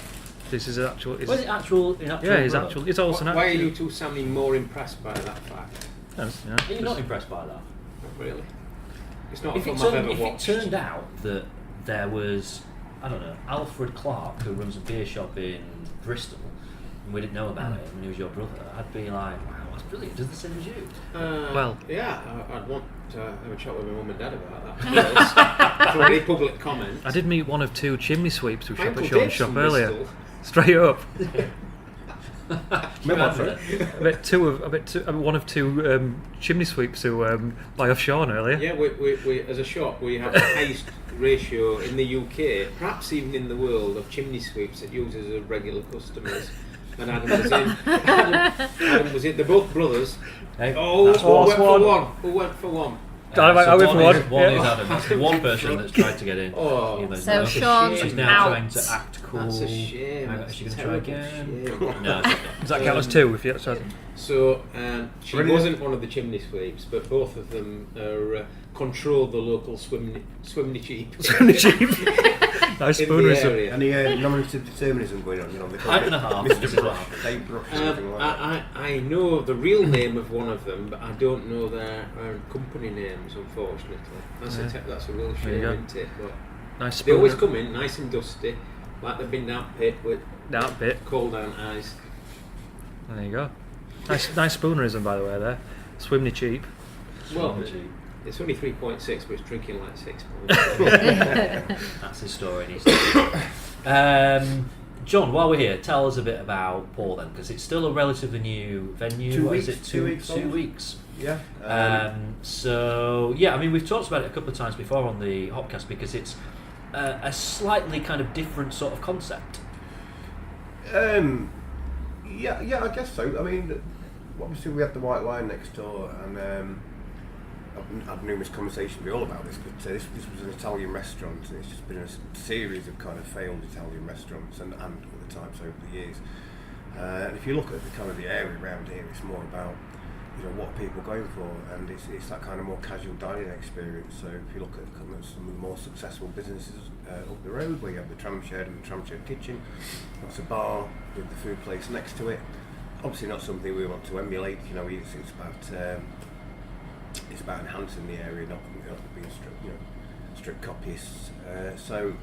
This is actual. Was it actual? Yeah, his actual. It's also an Why are actual. you two sounding more impressed by that fact? Yes, yeah, Are you not impressed by that? Not really. It's not If a it, film I've turned, ever if it watched. turned out that there was, I don't know, Alfred Clark, who runs a beer shop in Bristol, and we didn't know about it, and he was your brother, I'd be like, wow, that's brilliant, does the same as you? Well- yeah, I'd want to have a chat with my mum and dad about that. For any public comment. I did meet one of two chimney sweeps who My shop Uncle at Sean's Dave's shop from earlier. Bristol. Straight up. Remember I met one of two chimney sweeps who buy off Sean earlier. Yeah, we as a shop we have the highest ratio in the UK, perhaps even in the world, of chimney sweeps that use us as regular customers. And Adam was in. Adam was in. They're both brothers. Hey, Oh, that's who went for one. one? Who went for one? I went for one. One is Yeah. Adam. That's the one person that's tried to get in. Oh, Even So though Sean's she's now out. trying to act cool. That's a shame. Hang on, That's is she going to terrible try again? shame. No, it's not. Does that count as two? If you So she Really? wasn't one of the chimney sweeps, but both of them are control the local swimney cheap cheap. Nice in the spoonerism. area. Any nominative determinism going on? You know, they call Pint it and a half. Mr. Brush, Dave Brush, something like that. I know the real name of one of them, but I don't know their company names, unfortunately. That's a real There you shame, go. isn't it? But Nice they always spooner. come in nice and dusty, like they've been down pit with That bit. cold down ice. There you go. Nice spoonerism, by the way. There. Swimney cheap. Well, Cheap. it's only 3.6, but it's drinking like 6. That's his story. And he's John, while we're here, tell us a bit about Paul then, because it's still a relatively new venue. 2 What weeks, is it? 2 weeks 2 old. weeks. Yeah. So yeah, I mean we've talked about it a couple of times before on the Hopcast because it's a slightly kind of different sort of concept. Yeah, I guess so. I mean, obviously we had the White Lion next door, and I've had numerous conversations with you all about this, but this was an Italian restaurant, and it's just been a series of kind of failed Italian restaurants, and at the times over the years. And if you look at the kind of the area around here, it's more about what people are going for, and it's that kind of more casual dining experience. So if you look at some of the more successful businesses up the road, where you have the tram shed and the tram shed kitchen, that's a bar with the food place next to it. Obviously not something we want to emulate. It's about enhancing the area, not being strict copyists. So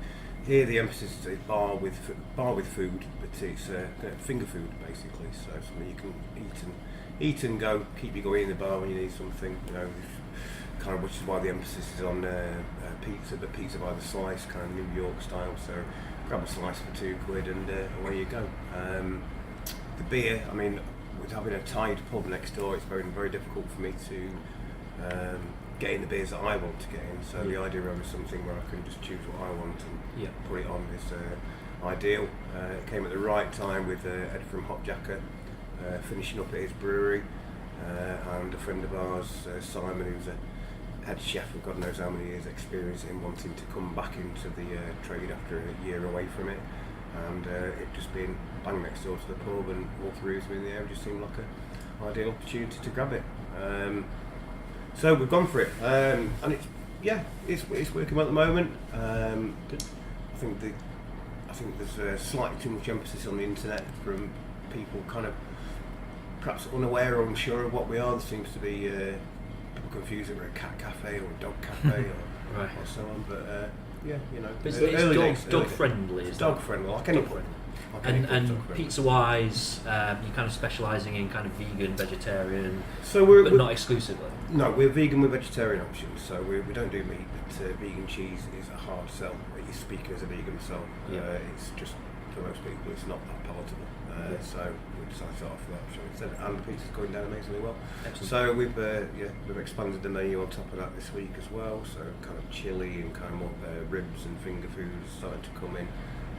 here the emphasis is bar with food, but it's finger food basically. So something you can eat and go, keep you going in the bar when you need something. Kind of, which is why the emphasis is on pizza, but pizza by the slice, kind of New York style. So grab a slice for £2 and away you go. The beer, I mean, with having a Tide pub next door, it's very, very difficult for me to get in the beers that I want to get in. So the idea of something where I can just choose what I want and put it on is ideal. It came at the right time with Ed from Hopjacker finishing up at his brewery, and a friend of ours, Simon, who's a head chef of God knows how many years experience in wanting to come back into the trade after a year away from it, and it just being bang next door to the pub and all three of us in the area just seemed like an ideal opportunity to grab it. So we've gone for it, and it's working well at the moment. I think there's slightly too much emphasis on the internet from people kind of perhaps unaware or unsure of what we are. There seems to be people confused that we're a cat cafe or a dog cafe or so on. But It's early days, dog friendly. It's dog friendly, like any pub. And pizza wise, you're kind of specialising in kind of vegan, vegetarian, So but not exclusively. No, we're vegan with vegetarian options, so we don't do meat, but vegan cheese is a hard sell. You're speaking as a vegan, so it's just, for most people, it's not that palatable. So we decided to offer that option instead, and the pizza's going down amazingly well. Excellent. So we've expanded the menu on top of that this week as well, so kind of chili and kind of more ribs and finger foods starting to come in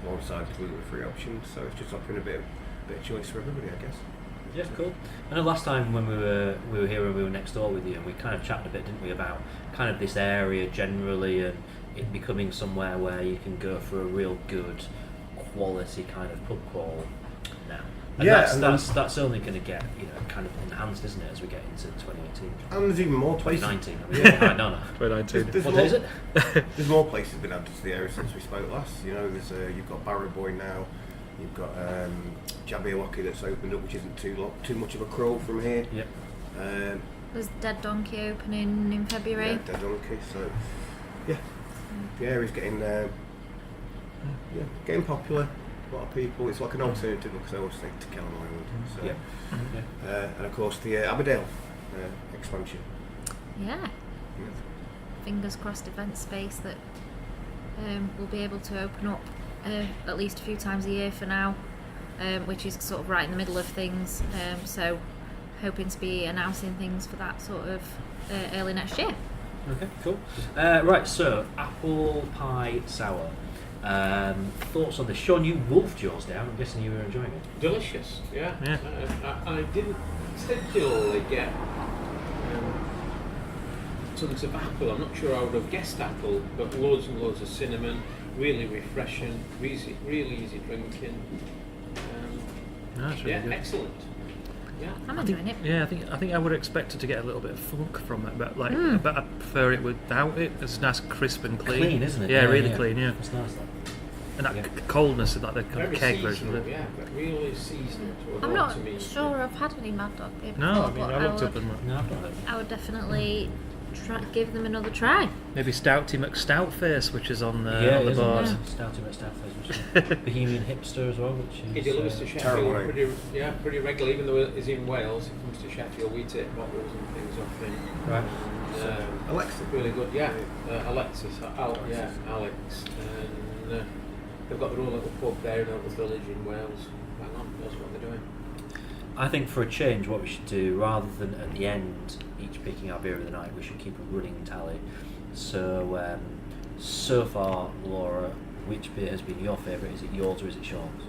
alongside the gluten-free options, so it's just offering a bit of choice for everybody, I guess. Yeah, cool. I know last time when we were here and we were next door with you, and we kind of chatted a bit, didn't we, about kind of this area generally and it becoming somewhere where you can go for a real good quality kind of pub crawl And that's only going to get kind of enhanced, isn't it, as we get into 2018? And there's even more places. 2019. I know. 2019. What day is it? There's more places been added to the area since we spoke last. There's you've got Barrowboy now. You've got Jabberwocky that's opened up, which isn't too much of a crawl from here. Yep. There's Dead Donkey opening in February. Yeah, Dead Donkey. So yeah, the area's getting popular. A lot of people. It's like an alternative, because I always think, to Kelham Island. So, and of course the Aberdale expansion. Yeah. Fingers crossed event space that we'll be able to open up at least a few times a year for now, which is sort of right in the middle of things. So hoping to be announcing things for that sort of early next year. Okay, cool. Right, so apple pie sour. Thoughts on this? Sean, you wolfed yours down. I'm guessing you were enjoying it. Delicious, yeah. I didn't particularly get tons of apple. I'm not sure I would have guessed apple, but loads and loads of cinnamon. Really refreshing. Really easy drinking. That's really good. Excellent. Yeah, I'm enjoying it. Yeah, I think I would expect it to get a little bit of funk from it, but but I prefer it without it. It's nice, crisp and clean. Clean, isn't it? Yeah, really clean. Yeah, it's nice. And that coldness of that the kind of very keg version seasonal, of it. yeah, but really seasonal to an I'm not autumny. sure I've had any Mad Dog beer before, No, I mean but I looked up and No, I've not. I would definitely give them another try. maybe Stouty McStoutface, which is on the board. Stouty McStoutface, which is Bohemian hipster as well, which is. He delivers to Sheffield pretty regularly, even though he's in Wales. He comes to Sheffield, we take bottles and things off him. Right. Alexis. Really good, yeah. Alexis, Alex. And they've got their own little pub there in a little village in Wales. Hang on, that's what they're doing. I think for a change, what we should do, rather than at the end each picking our beer of the night, we should keep a running tally. So, so far, Laura, which beer has been your favourite? Is it yours or is it Sean's?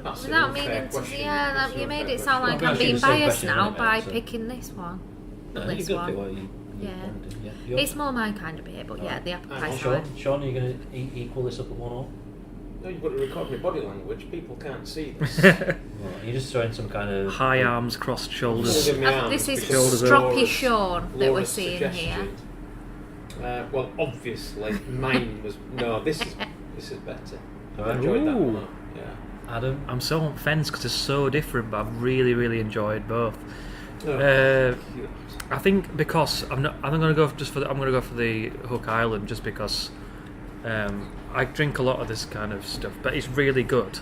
That's Without an meaning unfair to question. see, That's you an made unfair it sound like Well, I'm actually being the same biased question now anyway, by so- picking this one. No, This you one. pick what you Yeah. want to do. Yeah. It's more my kind of beer, but yeah, the apple pie And sour. Sean, are you going to equal this up at 1-1? No, you've got to record my body language. People can't see this. Well, you're just throwing some kind of High arms, crossed shoulders. Holding my arms This is because Shoulders stroppy Laura's- Sean that we're Laura's seeing suggestion. here. Well, obviously, mine was This is better. I Alright. enjoyed that Ooh. one. Yeah. Adam. I'm so on fence because it's so different, but I've really enjoyed both. Oh, I think because I'm going to go for the Hook Island just because I drink a lot of this kind of stuff, but it's really good.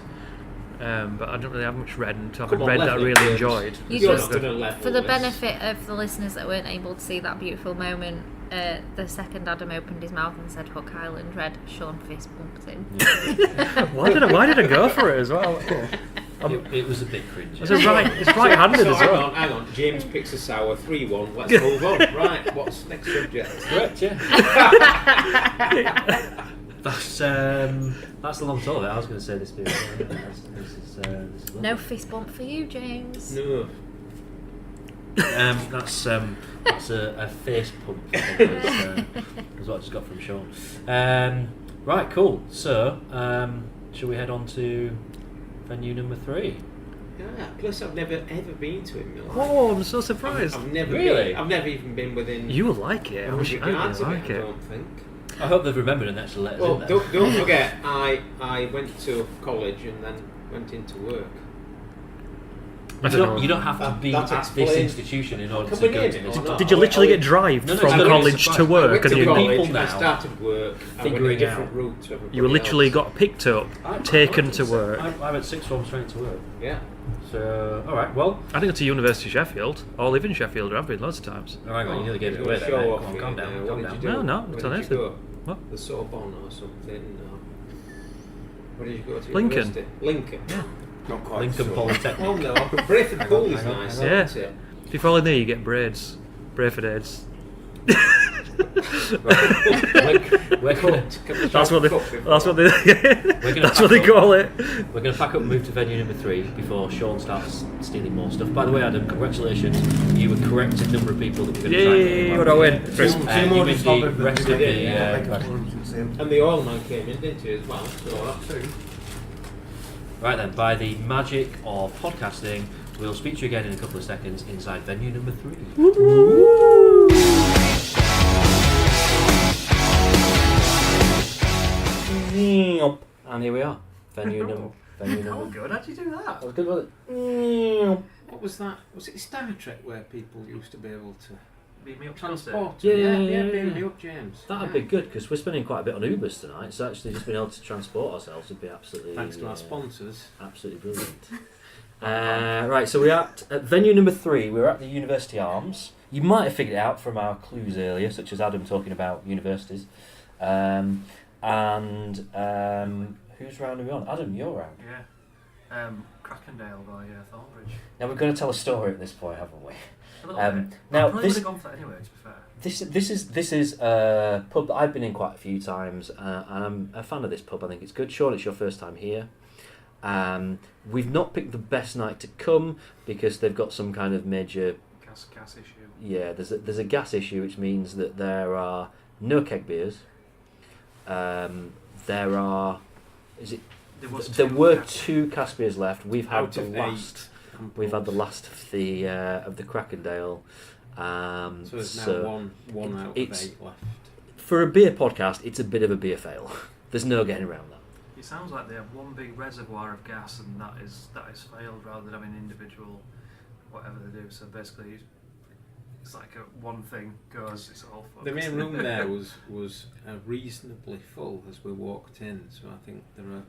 But I don't really have much red, and having Come on, red that I level really it, James. enjoyed. You You're just, not gonna level for the this. benefit of the listeners that weren't able to see that beautiful moment, the second Adam opened his mouth and said Hook Island Red, Sean fist bumped in. Why did I go for it as well? It was a bit cringe. It's right-handed So as well. hang on. James picks a sour 3-1. Let's move on. Right. What's next subject? Correct, yeah. That's the long tour of it. I was going to say this beer. This is No fist bump for you, James. No. That's a face pump. I think, is what I just got from Sean. Right, cool. So, shall we head on to venue number 3? Yeah. Plus, I've never ever been to it in my life. Oh, I'm so surprised. I've never Really? been. I've never even been within. You will like it. I 100 yards of like it. I it. don't think. I hope they've remembered and actually let us Well, in there. don't forget, I went to college and then went into work. I don't know. You don't have to be That at this explains- institution in order to Coming go in to this. or not? Did you literally get drive No, no, from it's not college really to a surprise. I work? went And to you, people college, now I started work, I went figuring a different out- route to everybody you were literally else. got picked up, taken to work. I went 6th form straight to work. Yeah. So, alright, well. I didn't go to University of Sheffield. I live in Sheffield. I've been lots of times. Oh, hang on, you nearly gave it You're away gonna there, show mate. off Come on, here calm now. down, What calm did down. you do? No, no, Where tell did you anything. go? What? The Sorbonne or something? No. Where did you go to? Lincoln. University? Lincoln. Yeah. Not quite. Lincoln sure. Polytechnic. Oh no, Brayford Pool is hang on, nice, hang on. isn't it? If you fall in there, you get braids. Brayford aids. We're gonna, That's what they. That's what they. gonna That's what they pack up. call it. we're going to pack up and move to venue number 3 before Sean starts stealing more stuff. By the way, Adam, congratulations. You were correct in number of people that were going to try Yay! and What I win? Two you more win just the followed rest of the the... And the oil man came in, didn't he, as well? So Two. Right then, by the magic of podcasting, we'll speak to you again in a couple of seconds inside venue number 3. And here we are, venue number. Oh, good. How'd you do that? That was good, wasn't it? What was that? Was it Star Trek where people used to be able to Beat me up transport? Yeah. Beam me up, James. That'd be good because we're spending quite a bit on Ubers tonight, so actually just being able to transport ourselves would be absolutely. Thanks to our sponsors. Absolutely brilliant. Right, so we're at venue number 3. We're at the University Arms. You might have figured it out from our clues earlier, such as Adam talking about universities. And who's round are we on? Adam, you're round. Yeah. Crackendale by Thornbridge. Now we're going to tell a story at this point, haven't we? A little bit. Now I probably this would have gone for that anyway, to be fair. This is a pub that I've been in quite a few times, and I'm a fan of this pub. I think it's good. Sean, it's your first time here. We've not picked the best night to come because they've got some kind of major Gas issue. Yeah, there's a gas issue, which means that there are no keg beers. There were 2 cask beers left. We've had the last. We've had the last of the Crackendale. So there's now one out of 8 left. For a beer podcast, it's a bit of a beer fail. There's no getting around that. It sounds like they have one big reservoir of gas, and that is failed rather than having individual whatever they do. So basically, it's like one thing goes, it's all fucked. The main room there was reasonably full as we walked in, so I think there are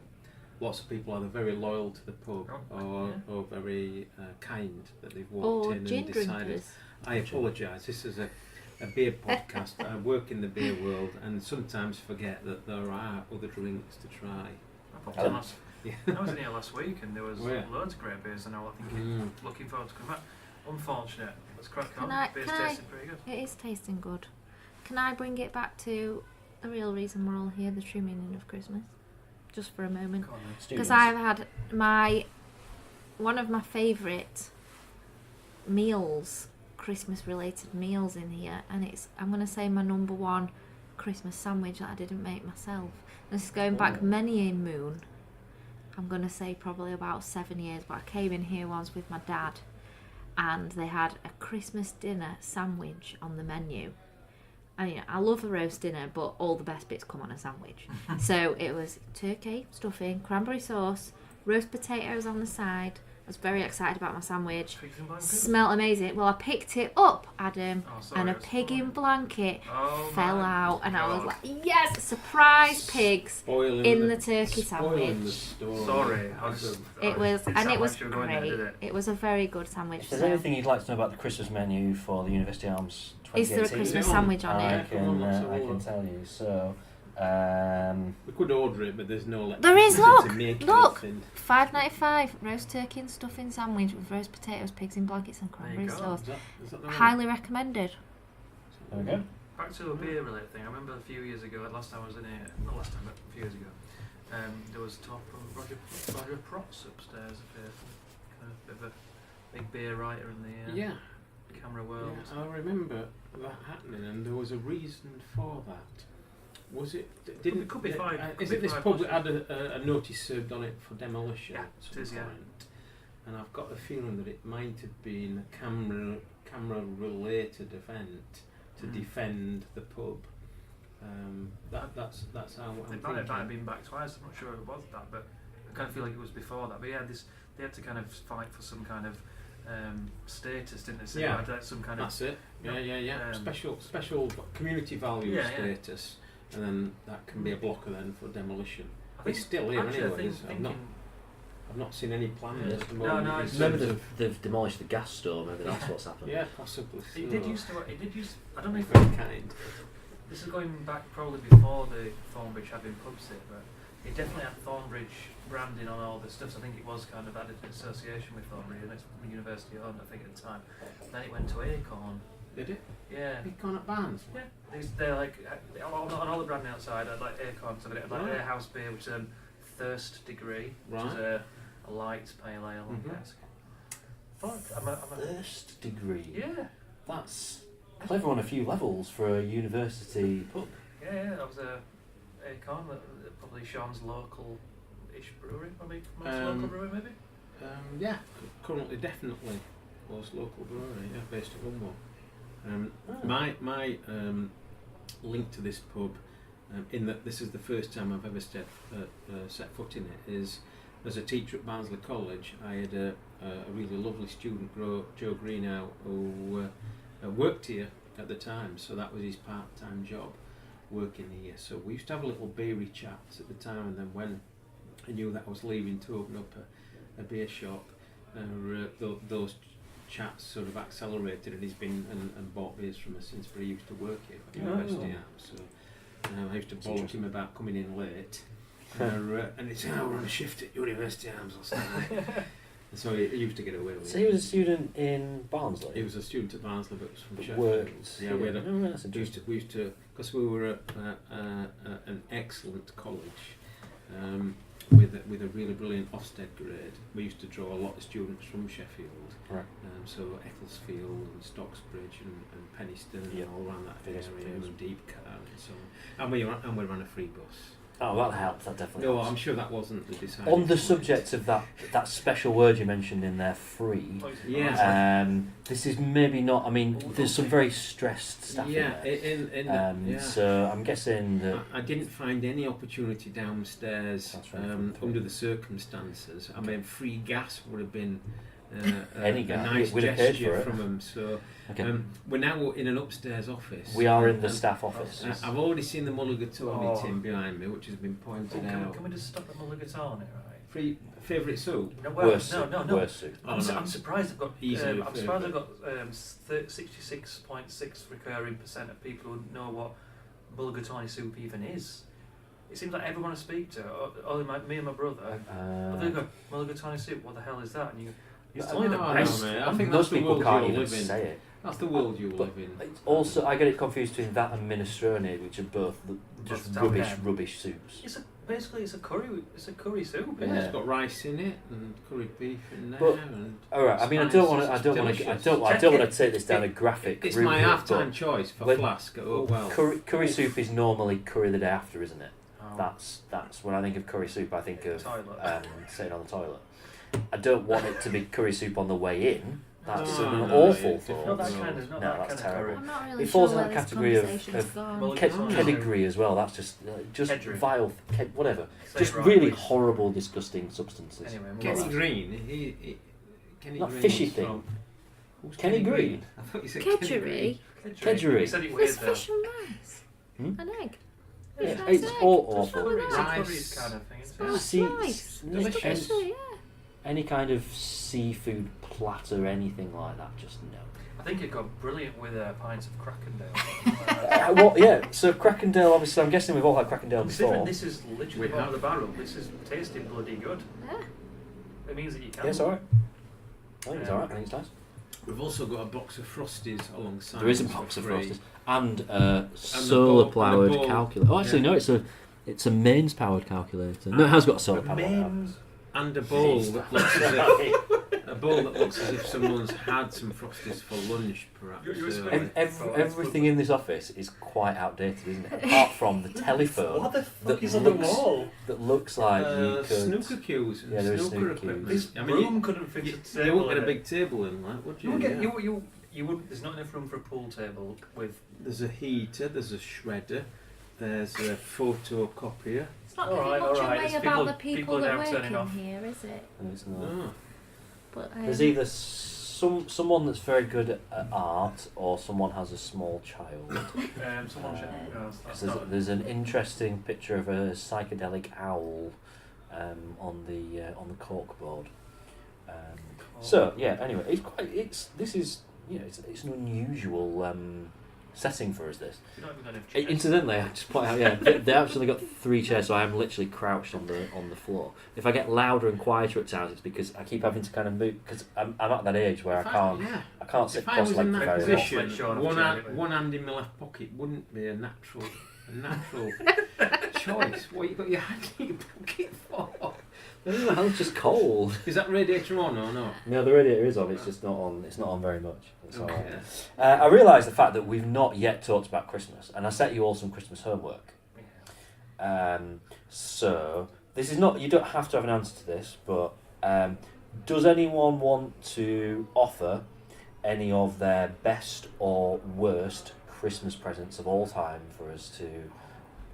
lots of people either very loyal to the pub or very kind that they've walked in and decided. Drinkers. I apologise. This is a beer podcast. I work in the beer world and sometimes forget that there are other drinks to try. I was in here last week and there was loads of great beers, and I was thinking, looking forward to coming back. Unfortunate. Let's crack on. Beer's tasting pretty good. It is tasting good. Can I bring it back to the real reason we're all here, the true meaning of Christmas? Just for a moment. Because I've had one of my favourite meals, Christmas related meals in here, and I'm going to say my number 1 Christmas sandwich that I didn't make myself. This is going back many a moon. I'm going to say probably about 7 years, but I came in here once with my dad and they had a Christmas dinner sandwich on the menu. I mean, I love a roast dinner, but all the best bits come on a sandwich. So it was turkey, stuffing, cranberry sauce, roast potatoes on the side. I was very excited about my sandwich. Smelled amazing. Well, I picked it up, Adam, and a pig in blanket fell out, and I was like, yes, surprise pigs in the turkey sandwich. Sorry. It was great. It was a very good sandwich. If there's anything you'd like to know about the Christmas menu for the University Arms 2018, is there a Christmas sandwich on it? I can tell you. So. We could order it, but there's no. There is. Look, anything. $5.95 roast turkey and stuffing sandwich with roast potatoes, pigs in blankets, and cranberry sauce. Is that Highly recommended. There we go. Back to a beer related thing. I remember a few years ago, last time I was in here, not last time, but a few years ago, there was talk of Roger Protz upstairs, kind of bit of a big beer writer in the camera world. Yeah, I remember that happening, and there was a reason for that. Was it? It could be fine. Is it this pub that had a notice served on it for demolition? Yeah, it is. Yeah. And I've got the feeling that it might have been a camera related event to defend the pub. That's how I'm thinking. It might have been back twice. I'm not sure it was that, but I kind of feel like it was before that. But yeah, they had to kind of fight for some kind of status, didn't they? So yeah, had some kind that's it. Yeah. Special community value status. And then that can be a blocker then for demolition. It's still here anyway. I've not seen any plans at the moment. Maybe they've demolished the gas store. Maybe that's what's happened. Yeah, possibly. It did use. I don't know if very kind. This is going back probably before the Thornbridge had been pubs here, but it definitely had Thornbridge branding on all the stuff. So I think it was kind of added in association with Thornbridge, and it's university owned, I think, at the time. Then it went to Acorn. Did it? Yeah. Acorn at Barnes? Yeah. They're like, on all the branding outside, I'd like Acorn, so they had like Air House beer, which is Thirst Degree, which is a light pale ale on cask. I'm a Thirst Degree? Yeah. That's clever on a few levels for a university pub. Yeah, that was Acorn, probably Sean's local local-ish brewery, maybe? Local brewery, maybe? Yeah, currently definitely was local brewery, yeah, based at Runmore. My link to this pub, in that this is the first time I've ever set foot in it, is as a teacher at Barnsley College. I had a really lovely student, Joe Greenow, who worked here at the time, so that was his part-time job, working here. So we used to have a little beery chats at the time, and then when I knew that I was leaving to open up a beer shop, those chats sort of accelerated, and he's been and bought beers from us since, but he used to work here at University Arms. So I used to bollock him about coming in late, and he'd say, we're on a shift at University Arms or something. And so he used to get away with it. So he was a student in Barnsley? He was a student at Barnsley, but was from Sheffield. Worked. Yeah, we used to, because we were at an excellent college, with a really brilliant Ofsted grade. We used to draw a lot of students from Sheffield, right. So Ecclesfield and Stocksbridge and Penistone and all around that area, and Deepcar and so on. And we ran a free bus. Oh, that helps. That definitely No, helps. I'm sure that wasn't the deciding On the point. subject of that special word you mentioned in there, free. Yeah. This is maybe not. I mean, there's some very stressed staff in there. So I'm guessing that I didn't find any opportunity downstairs under the circumstances. I mean, free gas would have been a nice we'd have paid for gesture it. from them. So okay. we're now in an upstairs office. We are in the staff office. I've already seen the mulligatawny tin behind me, which has been pointed out. Can we just stop the mulligatawny, right? Free favourite soup? No, Worst soup. I'm surprised I've got. Easily I'm surprised I've got 66.6 recurring % of people who know what mulligatawny soup even is. It seems like everyone I speak to, only me and my brother, they go, mulligatawny soup. What the hell is that? And it's only the best. I think most that's the people world can't you even live in. say it. That's the world you live in. Also, I get it confused between that and minestrone, which are both just rubbish soups. Basically, it's a curry soup. Yeah, it's got rice in it and curried beef in there. But, and all right. I mean, I don't want to take this down a graphic. It's my half-time choice for Flask. Oh well. Curry soup is normally curry the day after, isn't it? Oh. That's when I think of curry soup. I think of sitting on the toilet. I don't want it to be curry soup on the way in. That's an awful thought. Not that kind of. That's terrible. I'm not really it falls sure in the category of pedigree as well. That's just vile, whatever. Just really horrible, disgusting substances. Anyway, Kenny Green. Kenny not Green fishy thing. Kenny Green. I thought you said Kedgeree. Kedgeree. There's fish and rice. An egg. Yeah, it's all awful. Rice kind of thing. Rice. Delicious. Any kind of seafood platter, anything like that, just no. I think it got brilliant with pints of Crackendale. So Crackendale, obviously, I'm guessing we've all had Crackendale before. This is literally out of the barrel. This is tasting bloody good. Yeah. It means that you can. Yeah, it's alright. I think it's alright, I think it's nice. We've also got a box of Frosties alongside. There is a box of Frosties. And solar-powered calculator. Oh, actually, no, it's a mains-powered calculator. No, it has got a solar-powered. And a bowl that looks as if someone's had some Frosties for lunch, perhaps. Everything in this office is quite outdated, isn't it? Apart from the telephone. What the fuck is on the wall? That looks like you could... snooker cues and snooker equipment. This room couldn't fit a table. You wouldn't get a big table in that, would you? You would. There's not enough room for a pool table with... There's a heater, there's a shredder, there's a photocopier. It's not very much away about the people that work in here, is it? It's not. Oh. But, there's either someone that's very good at art, or someone has a small child. There's an interesting picture of a psychedelic owl on the corkboard. So yeah. Anyway, it's an unusual setting for us. This. Incidentally, I just point out, they actually got 3 chairs, so I am literally crouched on the floor. If I get louder and quieter at times, it's because I keep having to kind of move, because I'm at that age where I can't sit cross-legged for very long. If I was in that position, one hand in my left pocket wouldn't be a natural choice. What you got your hand in your pocket for? It's just cold. Is that radiator on or not? No, the radiator is on. It's just not on. It's not on very much. It's okay. All right. I realise the fact that we've not yet talked about Christmas, and I set you all some Christmas homework. So this is not. You don't have to have an answer to this, but does anyone want to offer any of their best or worst Christmas presents of all time for us to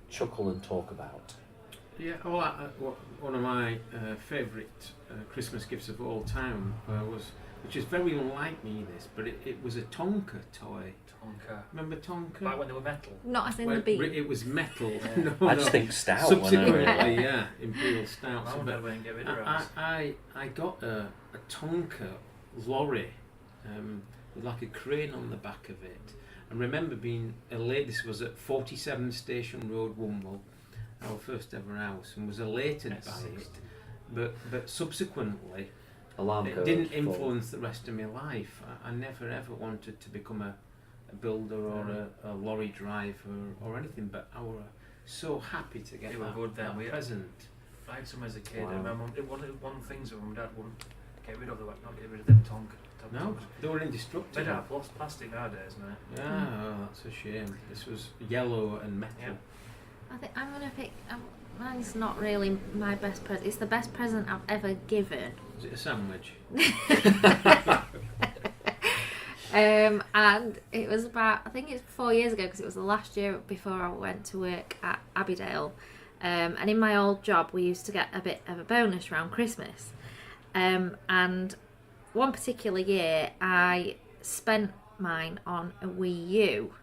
chuckle and talk about? Yeah, one of my favourite Christmas gifts of all time was, which is very unlike me, this, but it was a Tonka toy. Tonka. Remember Tonka? Like when they were metal? Not as in Where the beat. It was metal. Yeah. No, I just think stout. Subsequently, yeah, Imperial Stout. I wonder when get rid of ours. I got a Tonka lorry with like a crane on the back of it. And remember being elated. This was at 47 Station Road, Womble, our first ever house, and was elated by it. But subsequently, Alarm it code didn't for- influence the rest of my life. I never ever wanted to become a builder or a lorry driver or anything. But I was so happy to get They were that, good then. that present. I had some as a kid, Wow. and my mum, one of the things that mum and dad wouldn't get rid of, they were not get rid of them Tonka. No, they were They indestructible. don't have lost plastic nowadays, mate. Yeah, oh, that's a shame. This was yellow and metal. Yeah. I think I'm gonna pick. Mine's not really my best present. It's the best present I've ever given. Is it a sandwich? And it was about, I think it's 4 years ago, because it was the last year before I went to work at Abbeydale. And in my old job, we used to get a bit of a bonus around Christmas. And one particular year, I spent mine on a Wii U,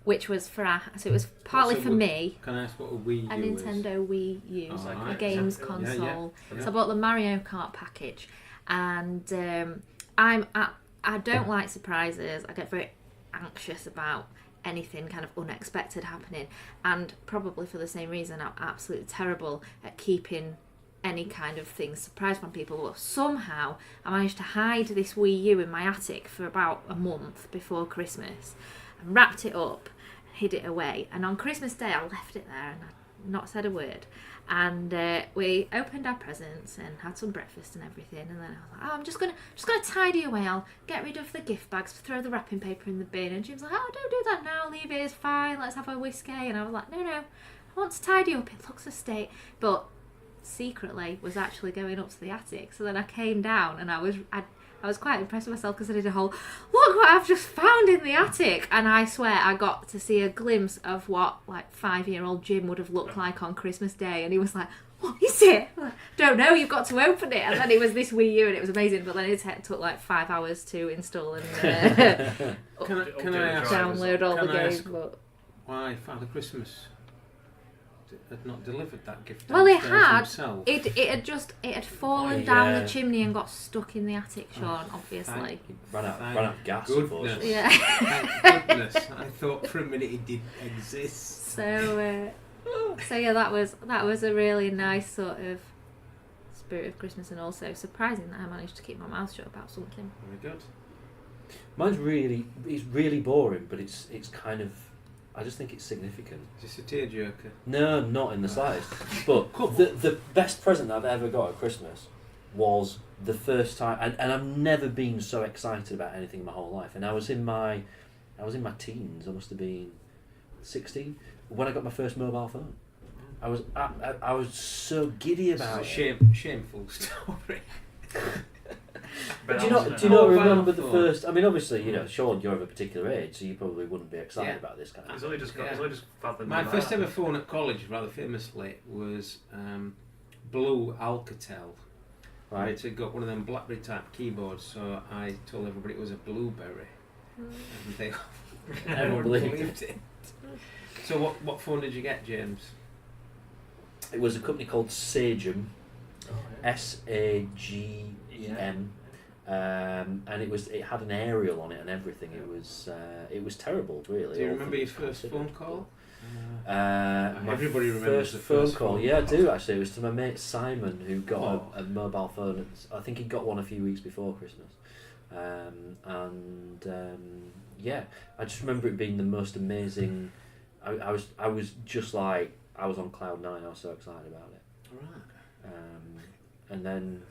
which was so it was partly What's a for Wii- me. Can I ask what a Wii U A is? Nintendo Wii U, Oh, a right. games Yeah, console. yeah. So I bought the Mario Kart package, and I don't like surprises. I get very anxious about anything kind of unexpected happening, and probably for the same reason, I'm absolutely terrible at keeping any kind of thing surprise from people. But somehow I managed to hide this Wii U in my attic for about a month before Christmas, and wrapped it up, hid it away, and on Christmas Day I left it there and I'd not said a word. And we opened our presents and had some breakfast and everything, and then I was like, oh, I'm just gonna tidy away. I'll get rid of the gift bags, throw the wrapping paper in the bin. And she was like, oh, don't do that now, leave it, it's fine, let's have a whiskey. And I was like, no, I want to tidy up, it looks a state. But secretly was actually going up to the attic. So then I came down and I was quite impressed with myself, because I did a whole, look what I've just found in the attic. And I swear I got to see a glimpse of what like 5-year-old Jim would have looked like on Christmas Day. And he was like, what is it? I'm like, don't know, you've got to open it. And then it was this Wii U and it was amazing. But then it took like 5 hours to install and Can I ask, download all the can I games. ask But why Father Christmas had not delivered that gift well, it downstairs had. himself? It had fallen Oh, down yeah. the chimney and got stuck in the attic, Sean, obviously. thank- Ran out Thank of gas, goodness. unfortunately. Yeah. Thank goodness. I thought for a minute it didn't exist. So yeah, that was a really nice sort of spirit of Christmas, and also surprising that I managed to keep my mouth shut about something. Very good. Mine's really boring, but it's kind of, I just think it's significant. Is this a tearjerker? No, not in the slightest. But the best present I've ever got at Christmas was the first time, and I've never been so excited about anything in my whole life. And I was in my teens. I must have been 16 when I got my first mobile phone. I was so giddy about This it. is a shameful story. But do you not remember the first? I mean, obviously, you know, Sean, you're of a particular age, so you probably wouldn't be excited Yeah. about this kind of He's thing. only just fathomed My that. first ever phone at college, rather famously, was blue Alcatel. Right. It had got one of them BlackBerry type keyboards, so I told everybody it was a blueberry, and they everyone believed it. So what phone did you get, James? It was a company called Sagem, Oh, yeah. SAGEM, and it had an aerial on it and everything. It was terrible, really. Do you all remember your things first considered. phone call? My Everybody remembers the first phone call. phone Yeah, I call. do actually. It was to my mate Simon, who got Oh. a mobile phone. I think he got one a few weeks before Christmas, yeah, I just remember it being the most amazing. I was just like, I was on cloud nine. I was so excited about it. Right. And then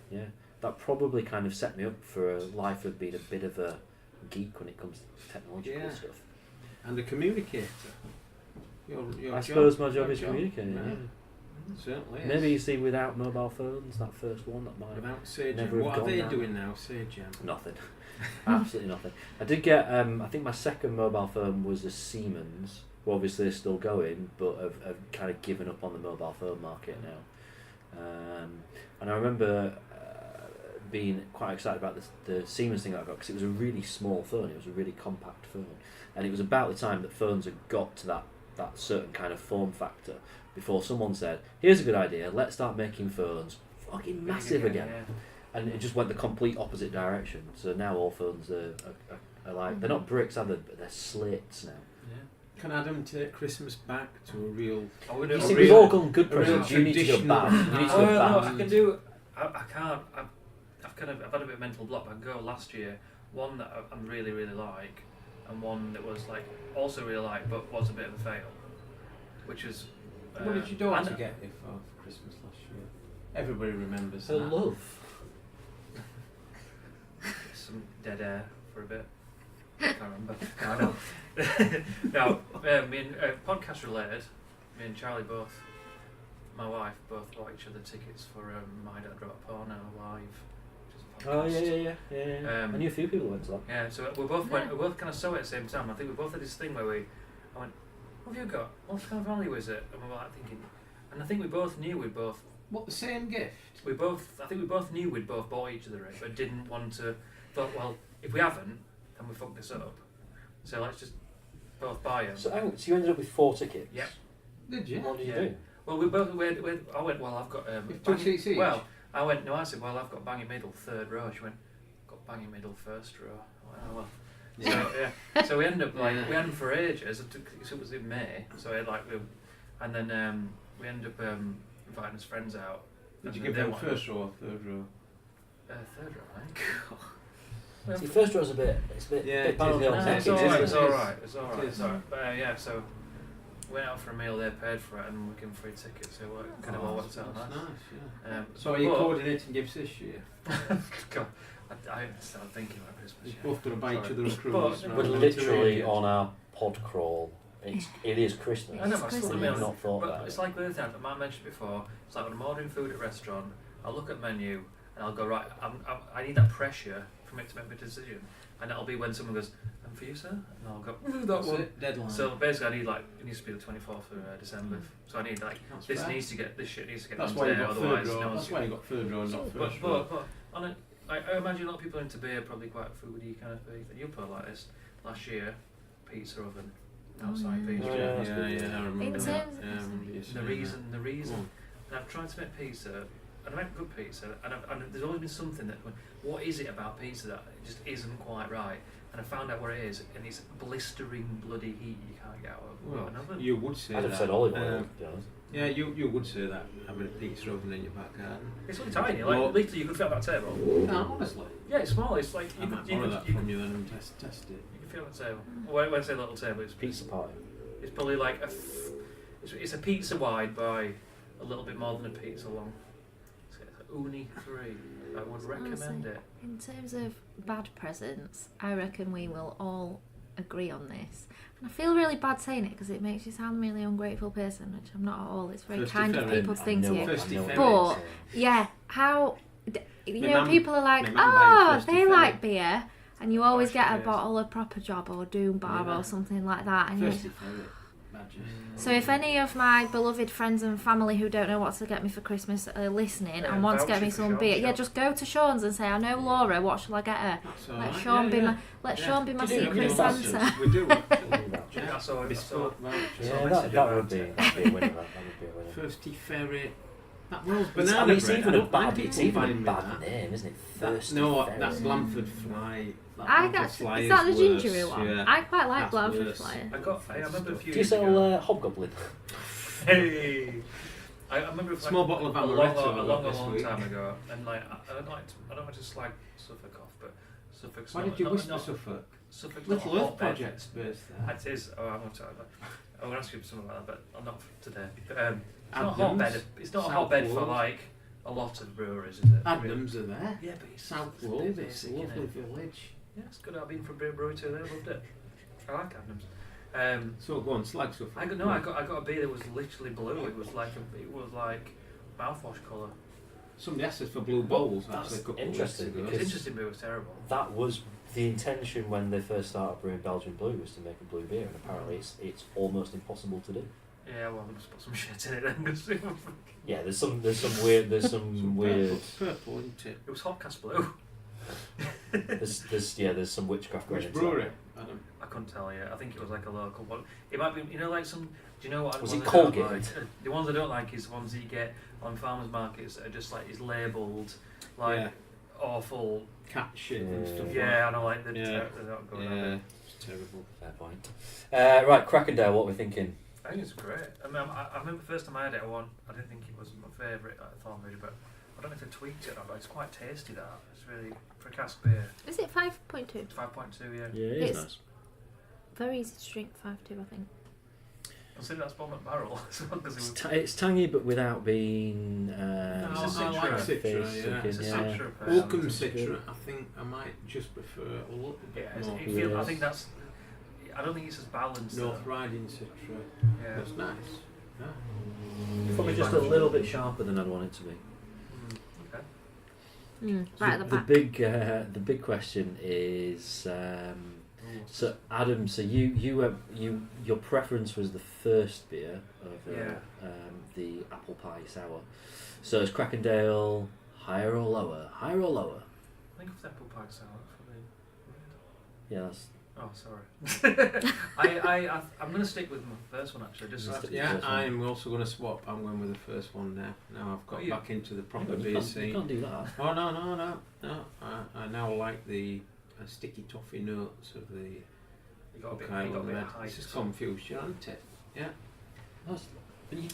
that probably kind of set me up for a life of being a bit of a geek when it comes to technological Yeah. stuff. And a communicator. Your I job, suppose my job your is communicating. Right. Yeah. Certainly is. Maybe you see without mobile phones, that first one that might Without Sage never Jam. have What are gone they down. doing now, Sage Jam? Nothing. Absolutely nothing. I did get, I think my second mobile phone was a Siemens, who obviously are still going, but have kind of given up on the mobile phone market now. And I remember being quite excited about the Siemens thing that I got, because it was a really small phone, it was a really compact phone. And it was about the time that phones had got to that certain kind of form factor before someone said, here's a good idea, let's start making phones fucking massive again. And it just went the complete opposite direction. So now all phones are like, they're not bricks either, but they're slates now. Yeah. Can Adam take Christmas back to a real... You see, we've all gone good presents, you need to go traditional- bad. You need to go No, bad. I can do. I can't. I've had a bit of mental block. I can go last year. One that I really like, and one that was like also really like, but was a bit of a fail. Which is. What did your daughter and- get you for Christmas last year? Everybody remembers Her that. love. Some dead air for a bit. I can't remember. No, me and podcast related. Me and Charlie both. My wife both bought each other tickets for My Dad Wrote a Porno Live, which is a podcast. Oh yeah. I knew a few people who went to that. Yeah, so we both went. We both kind of saw it at the same time. I think we both had this thing where I went, "What have you got? What kind of value is it?" And we were like thinking, and I think we both knew we'd both. What, the same gift? I think we both knew we'd both bought each other it, but didn't want to. Thought, well, if we haven't, then we fucked this up. So let's just both buy them. So you ended up with 4 tickets? Yep. Did you? What did you Yeah. do? Well, I went, well, I've got... With 2 seats each? Well, I said, well, I've got banging middle, third row. She went, got banging middle, first row. I went, oh, well. Yeah. So, yeah. So we ended up, like, Yeah. we had them for ages. So it was in May. So we had, like, and then we ended up inviting his friends out. Did you And give they them wanted- first row or third row? Third row, I think. See, first row's a bit Yeah, bit it bad on is. the old No, neck, It's isn't alright, it? it's alright, it's alright, It it's is. alright. But yeah, so went out for a meal, they paid for it, and we gave them free tickets, so it kind of all worked out That's nice. nice, yeah. So So are you coordinating gifts this year? God, I started thinking about Christmas. You've Yeah. both got to buy each Sorry. other a cruise. But- rather We're than literally to- on our Podcrawl. It is Christmas. I know, It's but I still Christmas. mean, I've not thought but about it's it. like the other time, I might have mentioned before, it's like when I'm ordering food at a restaurant, I'll look at the menu and I'll go, right, I need that pressure for me to make my decision. And it'll be when someone goes, and for you, sir? And I'll go, that That's one. it, deadline. So basically, I need like it needs to be the 24th of December. So I need like That's this fair. needs to get this shit needs to get That's done why you today, got otherwise third no row. one's That's why you got third row and not But first row. on it, I imagine a lot of people into beer are probably quite foodie kind of thing. And you put it like this last year, pizza oven outside yeah. pizza. Oh, yeah, that's good, I remember In that. terms of Yeah, I remember you The saying reason, Mm. and I've tried to make pizza, and I make good pizza, and there's always been something that, what is it about pizza that just isn't quite right? And I found out what it is, and it's blistering bloody heat you can't get out of Well, an oven. you would say I'd that. have said olive oil, um, to be honest. Yeah, you would say that, having a pizza oven in your back garden. It's really tiny, like Well- literally you could fit on that table. No, honestly. Yeah, it's small. It's like I you might could, you borrow could, that you from could, you then and test it. you could fit on the table. When I say little table, it's Pizza party. It's probably like it's a pizza wide by a little bit more than a pizza long. It's uni free. I would recommend Honestly. it. In terms of bad presents, I reckon we will all agree on this. And I feel really bad saying it because it makes you sound really ungrateful person, which I'm not at all. It's very First kind of different. people to I think know to what- you. First I know what different. you're But saying. yeah, how you My know mum- people are like, my mum buys oh, First they Defender. like beer, and you always Oh, get a yes. bottle of Proper Job or Doom Bar Yeah. or something like that. And First you favourite badges. so if any of my beloved friends and family who don't know what to get me for Christmas are listening and want to get voucher me for some Sean's beer, yeah, shop. just go to Sean's and say, I know Laura, what shall I get her? That's all Let right. Sean yeah, be yeah. my Sean be my Do you do secret vouchers? Santa. We do. Yeah, that's all. Bespoke vouchers. Yeah, that would be a winner. That would be a winner. Thirsty Ferret. That rolls It's, banana I mean, it's bread. even I a don't mind bad, it's people even a buying me bad that. name, isn't it? That's, Thirsty no, Ferret. that's Blandford Fly. That I Blandford got Fly is that the is gingery worse, one? Yeah. I quite like That's Blandford worse. Flyer. I remember a few Do you years sell ago. Hobgoblin? Hey. I remember like, Small bottle of a amaretto long this week. time ago, and like I don't want to slag Suffolk off, but Suffolk's Why not, did you not, whisper not, Suffolk? Suffolk's not Little a Earth hotbed. Project's based there. It is. Oh, I'm going to talk about. I'm going to ask you something about that, but not for today. But, it's not a Adnams, hotbed. It's not a hotbed for Southwold. like a lot of breweries, is it? Adnams are there. Yeah, but it's South it's a Wold, bit it's a basic, lovely innit? village. Yeah, it's good. I've been for a brewery too. There, loved it. I like Adnams. So go on, slag stuff. I got a beer that was literally blue. It was like mouthwash colour. Somebody asked us for blue bowls. That's actually, a couple interesting, of weeks ago. It's interesting, but it was terrible. That was the intention when they first started brewing Belgian Blue, was to make a blue beer, and apparently it's almost impossible to do. Yeah, well, I'm just put some shit in it then. Yeah, there's some weird. Purple, isn't it? It was Hopcast blue. there's some witchcraft going Which into brewery? that. Adam? I couldn't tell you. I think it was like a local one. It might be, like some. Do you know what? Was ones it I don't Colgate? like? The ones I don't like is the ones that you get on farmers markets that are just like is labelled like awful cat shit and stuff. Yeah, I know, like they're Yeah. not going Yeah, it's terrible. Fair point. Right, Crackendale, what we're thinking? I think it's great. I mean, I remember the first time I had it, I didn't think it was my favourite at Thornbridge, but I don't know if they tweaked it or not, but it's quite tasty, that. It's really, for a cask beer. Is it 5.2? It's 5.2, yeah. Yeah, it It's- is nice. Very easy to drink, 5.2, I think. Consider that's bottom at barrel. It's tangy, but without being. I It's a like Citra. Citra, yeah. It's a Citra. Oakum Citra, I think I might just prefer a little bit more. I think that's. I don't think it's as balanced. North Riding Citra. Yeah. That's nice. Yeah. Probably just a little bit sharper than I'd want it to be. Okay. Right at the back. The big question is. So Adam, so your preference was the first beer over the apple pie sour. So is Crackendale higher or lower? Higher or lower? I think it's apple pie sour. Yeah, that's. Oh, sorry. I'm going to stick with my first one actually. I'm also going to swap. I'm going with the first one now. Now I've got back into the proper beer scene. You can't do that. Oh no! I now like the sticky toffee notes of the. You got a bit of height. This is confused, isn't it? Yeah.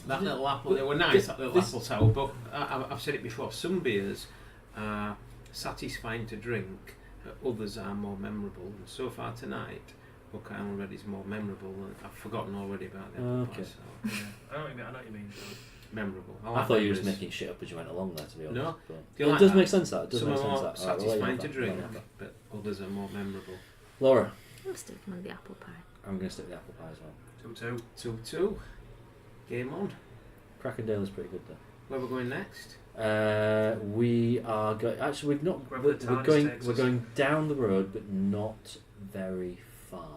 That little apple, they were nice, that little apple sour, but I've said it before, some beers are satisfying to drink, others are more memorable, and so far tonight, Hook Island Red is more memorable, and I've forgotten already about the apple pie sour. Yeah. I know what you mean. Memorable. I thought you were just making shit up as you went along there, to be honest. No. But Like it does that? make sense, that. It does Some make are sense, more that. satisfying to drink, but others are more memorable. Laura? I'm sticking with the apple pie. I'm going to stick with the apple pie as well. 2-2. Game on. Crackendale is pretty good though. Where we're going next? We are going. Actually, we've not. Wherever the We're going down the road, but not very far.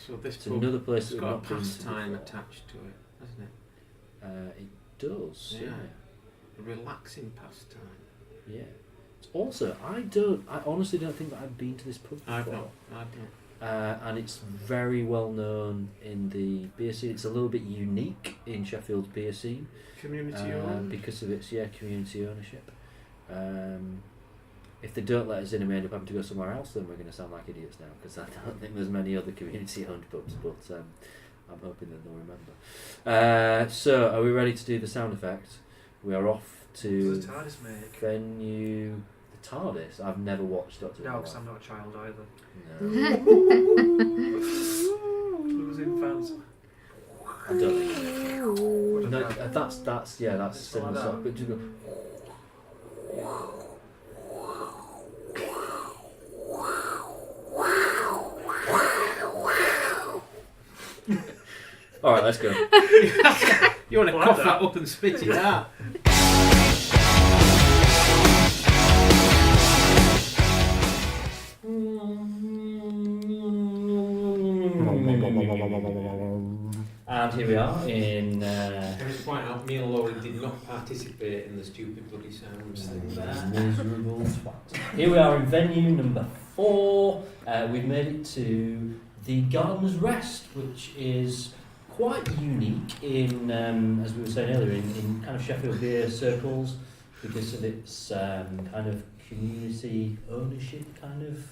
So this It's another place has that we've got not been to pastime before. attached to it, hasn't it? It does. Yeah. A relaxing pastime. Yeah. Also, I honestly don't think that I've been to this pub before. I've not. And it's very well known in the beer scene. It's a little bit unique in Sheffield's beer scene. Community owned? Because of its community ownership. If they don't let us in and we end up having to go somewhere else, then we're going to sound like idiots now, because I don't think there's many other community owned pubs, but I'm hoping that they'll remember. So, are we ready to do the sound effect? We are off to Does the TARDIS make? venue. The TARDIS? I've never watched Doctor Who. No, because I'm not a child either. No. Losing fans. I don't think. No, that's similar stuff. But just go. All right, let's go. You want to cough that up and spit it out? And here we are in. Can I point out, me and Laurie did not participate in the stupid bloody sounds thing there. Miserable twat. Here we are in venue number 4. We've made it to the Gardener's Rest, which is quite unique in, as we were saying earlier, in kind of Sheffield beer circles, because of its kind of community ownership kind of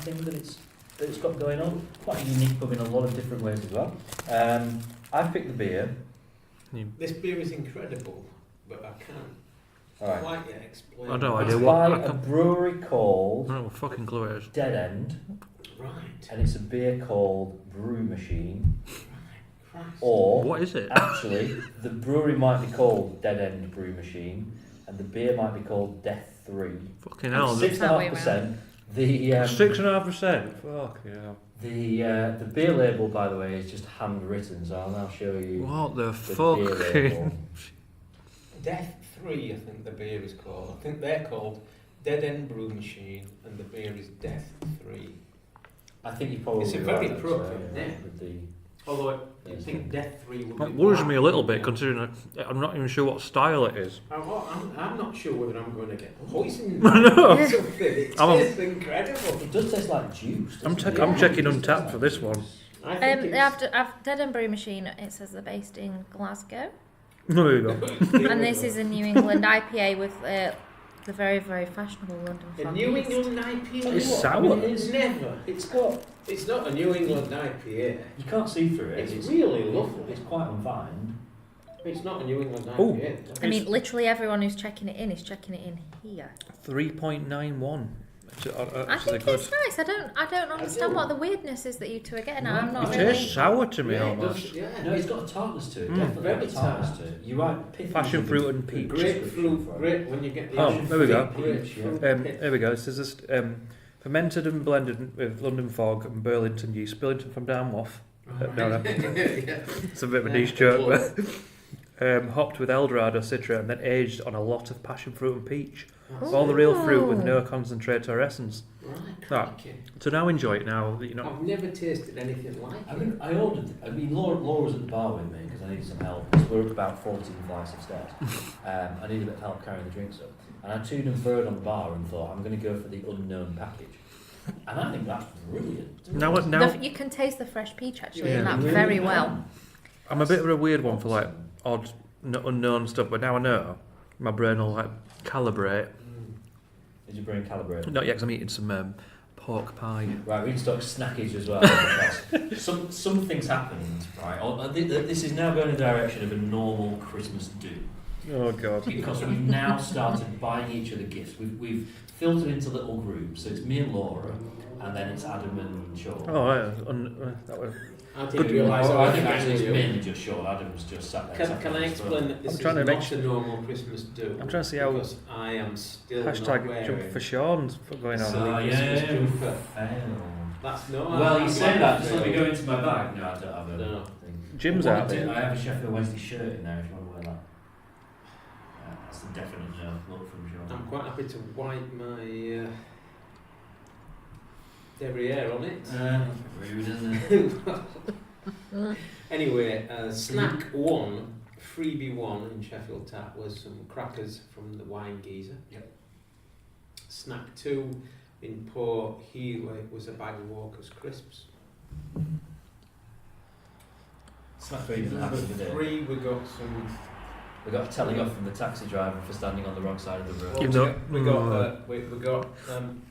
thing that it's got going on. Quite a unique pub in a lot of different ways as well. I've picked the beer. This beer is incredible, but I can't quite yet explain. I don't know. It's idea by what. a brewery called I don't know what fucking clue it is. Dead End, Right. and it's a beer called Brew Machine. Christ. Or What is it? actually, the brewery might be called Dead End Brew Machine, and the beer might be called Death 3. Fucking hell. 6.5%. The 6.5%. Fuck yeah. The beer label, by the way, is just handwritten, so I'll now show you. What the beer fuck? label. Death 3, I think the beer is called. I think they're called Dead End Brew Machine, and the beer is Death 3. I think you probably It's a very right, appropriate actually, name. with the Although I Yes. think Death 3 would That be worries black, me a little bit, yeah. considering I'm not even sure what style it is. I'm not sure whether I'm going to get poisoned I know. by something. It I'm a- tastes incredible. It does taste like juice. I'm doesn't it? checking Untapped for this one. I think I've Dead and Brew Machine. It says they're based in Glasgow, There you go. and this is a New England IPA with the very, very fashionable London a fog New yeast. England IPA. It's What? sour. Never. It's got. It's not a New England IPA. You can't see through it. It's really lovely. It's quite unfined. It's not a New England Oh. IPA. I mean, literally everyone who's checking it in is checking it in here. 3.91. I think it's nice. I don't understand do. what the weirdness is that you two are getting at. I'm It not really. tastes sour to me Yeah, it almost. does, yeah. No, it's got a tartness to it. Mm. Definitely Very got a tartness tart. to it. You're right. Pithy Passion is a fruit good- and good peach. description Grapefruit, for it. great when you get the Oh, passion there we go. fruit, grapefruit pitch. Here we go. This is fermented and blended with London fog and Burlington yeast. Burlington from Dartmouth. No. It's a bit of a niche joke, but hopped with Eldorado Citra and then aged on a lot of passion fruit and peach. All the real fruit with no concentrate or essence. Right, That. crikey. So now enjoy it now that you know. I've never tasted anything like I it. mean, Laura was at the bar with me because I needed some help. 'Cause we're up about 14 flights of stairs. I needed a bit of help carrying the drinks up. And I toed and froed on the bar and thought, I'm going to go for the unknown package. And I think that's brilliant. Now You can taste the fresh peach actually Yeah. in that You really very can. well. I'm a bit of a weird one for like odd, unknown stuff, but now I know my brain will like calibrate. Is your brain calibrated? Not yet, 'cause I'm eating some pork pie. Right, we can start snackage as well. Because something's happened, right? This is now going in the direction of a normal Christmas do. Oh god. Because we've now started buying each other gifts. We've filtered into little groups. So it's me and Laura, and then it's Adam and Sean. Oh, yeah. That was. I didn't realise I think actually it's mainly just Sean. Adam's just sat there. Can I explain that this I'm is trying to not make a normal Christmas do? I'm trying to see how- Because I am still not Hashtag wearing jump for Sean's going on. So- yeah, jumper. failed. That's no. Well, you I'm say glad that. you Just let me failed. go into my bag. No, I don't have a No. thing. Jim's I out wanted to- there. I have a Sheffield Wednesday shirt in there if you want to wear that. That's a definite no look from Sean. I'm quite happy to wipe my derriere on it. Rude, isn't it? Anyway, snack 1, freebie 1 in Sheffield Tap was some crackers from the Wine Geezer. Yep. Snack 2 in Port Healy was a bag of Walker's crisps. Snack 3 didn't happen Number today. 3 we got some. We got telling off from the taxi driver for standing on the wrong side of the road. Even though- we got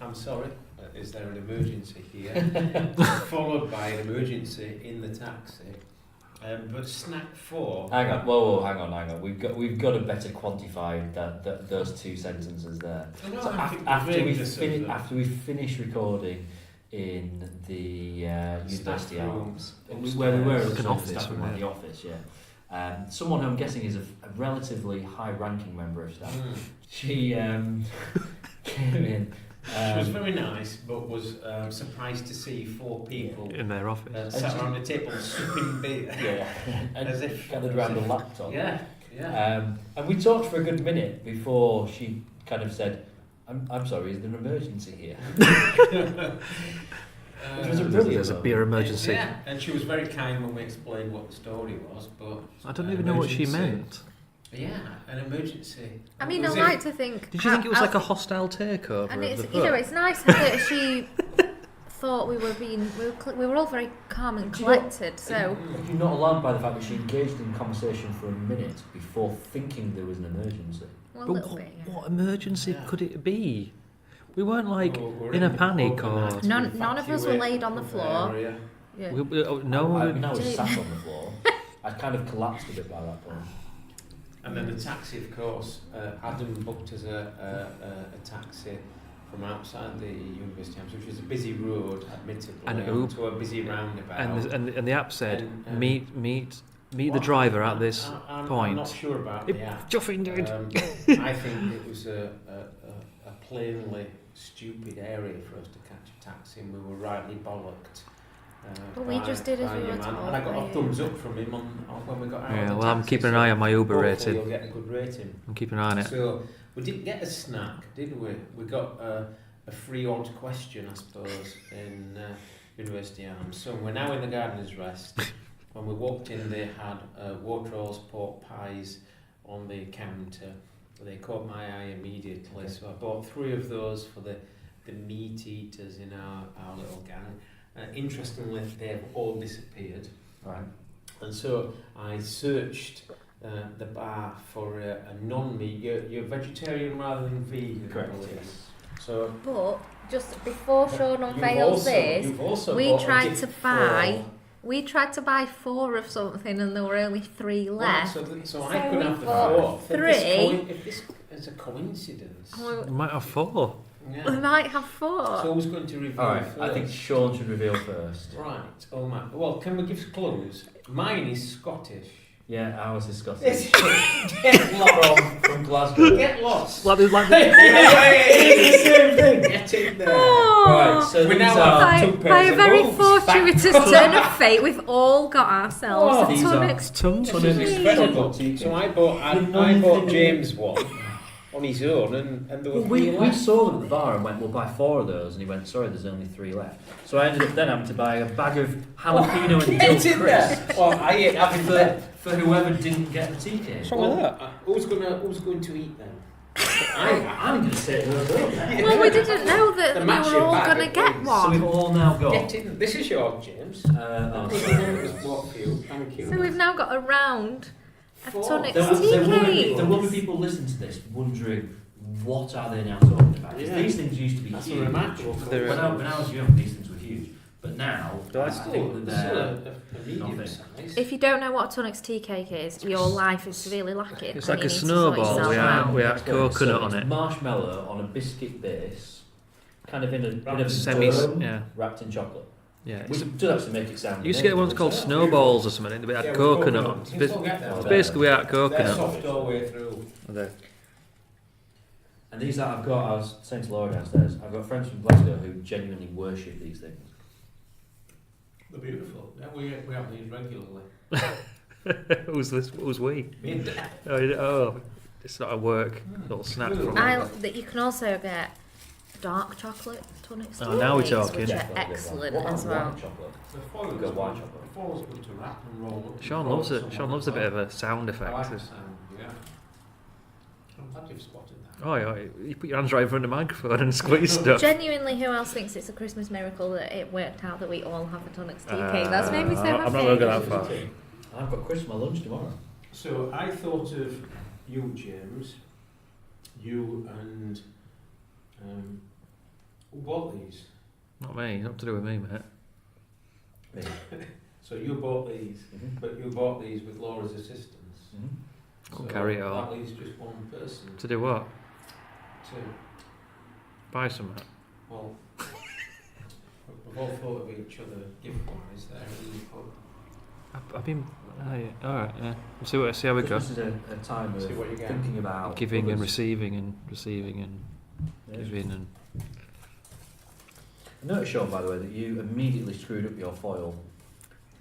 I'm sorry, is there an emergency here? Followed by an emergency in the taxi. But snack 4. Hang on, whoa, hang on. We've got to better quantify those two sentences there. I know, So I think after the we vagueness of them. after we finish recording in the University Staff room Arms, upstairs. where we were Like an office, staff room, wasn't like the office, yeah. Someone who I'm guessing is a relatively high-ranking member of staff. She came in. She was very nice, but was surprised to see 4 people In their office. sat around the table sipping beer. Yeah, and As if- gathered around a laptop. Yeah. And we talked for a good minute before she kind of said, I'm sorry, is there an emergency here? Which was a brilliant There's a moment. beer emergency. Yeah, and she was very kind when we explained what the story was, but I don't even know what she emergency. meant. Yeah, an emergency. I mean, I Was it- like to think. Did you think it was like a Alfie- hostile takeover And of it's the you know pub? it's nice that she thought we were all very calm and collected. So You're not alarmed by the fact that she engaged in conversation for a minute before thinking there was an emergency. well, a But little bit. Yeah. what emergency Yeah. could it be? We weren't like We're in a the panic pub or. and None- had to none of us were evacuate laid on the from floor. area. Yeah. No, I we- mean, I was Jane- sat on the floor. I kind of collapsed a bit by that point. And then the taxi, of course, Adam booked us a taxi from outside the University Arms, which was a busy road, admittedly, And to a busy roundabout. and the app said And, meet the Well, driver at this I'm point. not sure about the app. Juffing dude. I think it was a plainly stupid area for us to catch a taxi, and we were rightly bollocked Well, we just did as we were told. And I got a thumbs up from him on when we got out. Yeah, of the well, I'm taxi, keeping an so eye on my Uber hopefully rating. You'll get a good rating. I'm keeping an eye on it. So we didn't get a snack, did we? We got a free odd question, I suppose, in University Arms. So we're now in the Gardener's Rest. When we walked in, they had water rolls, pork pies on the counter. They caught my eye immediately, so I bought 3 of those for the meat eaters in our little gang. Interestingly, they have all disappeared. Right. And so I searched the bar for a non-meat. You're vegetarian rather than vegan. Correct. Yes. So But just before Sean you've unveils this, also we bought a tried gift to buy. We tried to buy 4 of something, and there were only 3 left. So I could we have the bought 4th. 3. If this is a coincidence. We might have 4. We might have 4. So who's going to reveal Alright, first? I think Sean should reveal first. Right. Oh man. Well, can we give clues? Mine is Scottish. Yeah, ours is Scottish. Get lost. From Glasgow. Get lost. Like the It's the same thing. Get in there. Right, so We these now are... have By, 2 by pairs a of very hooves. fortuitous turn of fate, we've all got ourselves these a are Tunnocks tons. This is tea. incredible. So I bought James one on his own, and there were 3 We left. saw them at the bar and went, we'll buy 4 of those, and he went, sorry, there's only 3 left. So I ended up then having to buy a bag of jalapeno and Get dill in crisps there. Well, I ate having for whoever didn't get the tea cake. Who's going to eat them? I'm going to say those up. Well, we didn't know that The we matching were all bag going to at get least. So we've one. all now got... Get in. This is yours, James. oh, This one was bought for you. Thank you. So we've now got a round of 4. Tunnocks there tea will be cakes. people listening to this wondering, what are they now talking about? 'Cause these things used to be That's huge. remarkable. When I was young, these things were huge. But now, I think that Still they're... a medium size. If you don't know what a Tunnocks tea cake is, your life is severely lacking. It's and like you a need to sort snowball. yourself We out. had coconut on it's it. marshmallow on a biscuit base, kind of in a Semis, dome, yeah. wrapped in chocolate. Yeah. Which does actually make it sound... You used to get ones called snowballs or something, but it had coconut on. It's basically we had They're coconut. soft all the way through. And these that I've got, I was saying to Laura downstairs, I've got friends from Glasgow who genuinely worship these things. They're beautiful. Yeah, we have these regularly. Who's we? Me and Dad. Oh, it's not a work little snack from it. That you can also get dark chocolate Tunnocks tea Oh, now we're cakes, talking. which are Definitely get excellent one. What as about well. white chocolate? The foil's We've got white chocolate. The foil's good to wrap and roll up. Sean loves it. Sean loves a bit of a sound I like effect. the sound, yeah. I'm glad you've spotted that. Oh yeah, you put your hands right in front of the microphone and squeeze stuff. Genuinely, who else thinks it's a Christmas miracle that it worked out that we all have a Tunnocks tea cake? That's made me so happy. I'm not going to go that far. I've got Chris for my lunch tomorrow. So I thought of you, James. You and who bought these? Not me. Not to do with me, mate. Me. So you bought these, Mhm. but you bought these with Laura's assistance. Mhm. Go and carry it on. That leaves just one person To do what? to. Buy some. Well, we've all thought of each other gift-wise there in the pub. I've been. Oh, yeah. All right. Yeah. We'll see how we go. Christmas is a time of See what you get. thinking about Giving and others. receiving and receiving and Yeah. giving and. I noticed, Sean, by the way, that you immediately screwed up your foil.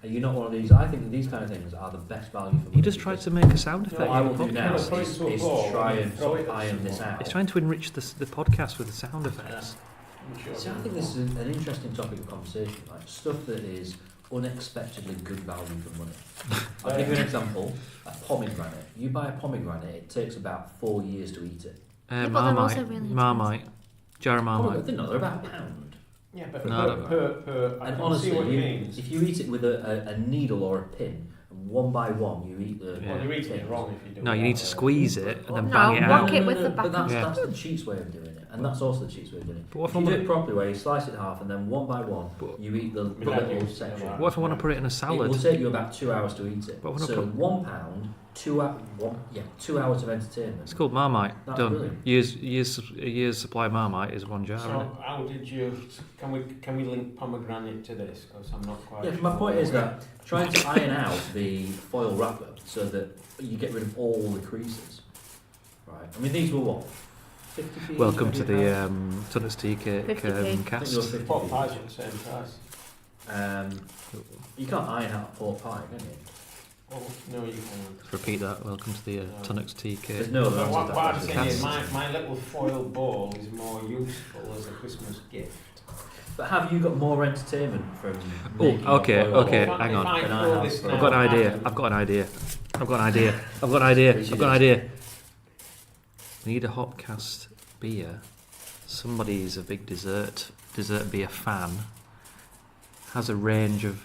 Are you not one of these? I think that these kind of things are the best value for money. He just tried to make a sound What effect. I in will the do now podcast. is Throw it to a to ball try and and throw it at iron this someone. out. He's trying to enrich the podcast with the sound effects. See, I think this is an interesting topic of conversation, like stuff that is unexpectedly good value for money. I'll give you an example. A pomegranate. You buy a pomegranate, it takes about 4 years to eat it. Yeah, but they're also Marmite. really Marmite. Jar of Marmite. They're not, they're about £1. Yeah, but No, I don't know. per I And can honestly, see what it you, means. if you eat it with a needle or a pin, and one by one you eat the... Yeah. Well, you're eating it wrong if you do No, it you that need to way. squeeze it and then No, bang it whack out. it with the But back that's, Yeah. that's the cheats way of doing it, and that's also the cheats way of doing it. But what If if you I do want it properly, where you slice it in half and then one by one, But- you eat the Without little using section. them, What if I want to put it in a It salad? will take you about 2 hours to eat it. But when I So put- £1, 2 hours of entertainment. It's called Marmite. That's Done. brilliant. A year's supply of Marmite is one jar, isn't it? So how did you? Can we link pomegranate to this? Because I'm not quite. Yeah, sure. my point is that trying to iron out the foil wrapper so that you get rid of all the creases. Right. I mean, these were what? 50p? Welcome to the £50? Tunnocks tea cake 50p. I think cast. they were 50p. Pot pies at the same price. You can't iron out a pork pie, can you? Oh, no, you can't. Let's repeat that. Welcome to the Tunnocks tea cake. There's no So other what I'm answer to saying that. is my little foil ball is more useful as a Christmas gift. But have you got more entertainment from? Oh, making a okay, foil okay, ball? hang on. If I Can I throw have- this I've I've got an now, idea. Adam, I've got an idea. I've got an idea. I've got an idea. I've got an idea. We need a Hopcast beer. Somebody's a big dessert beer fan. Has a range of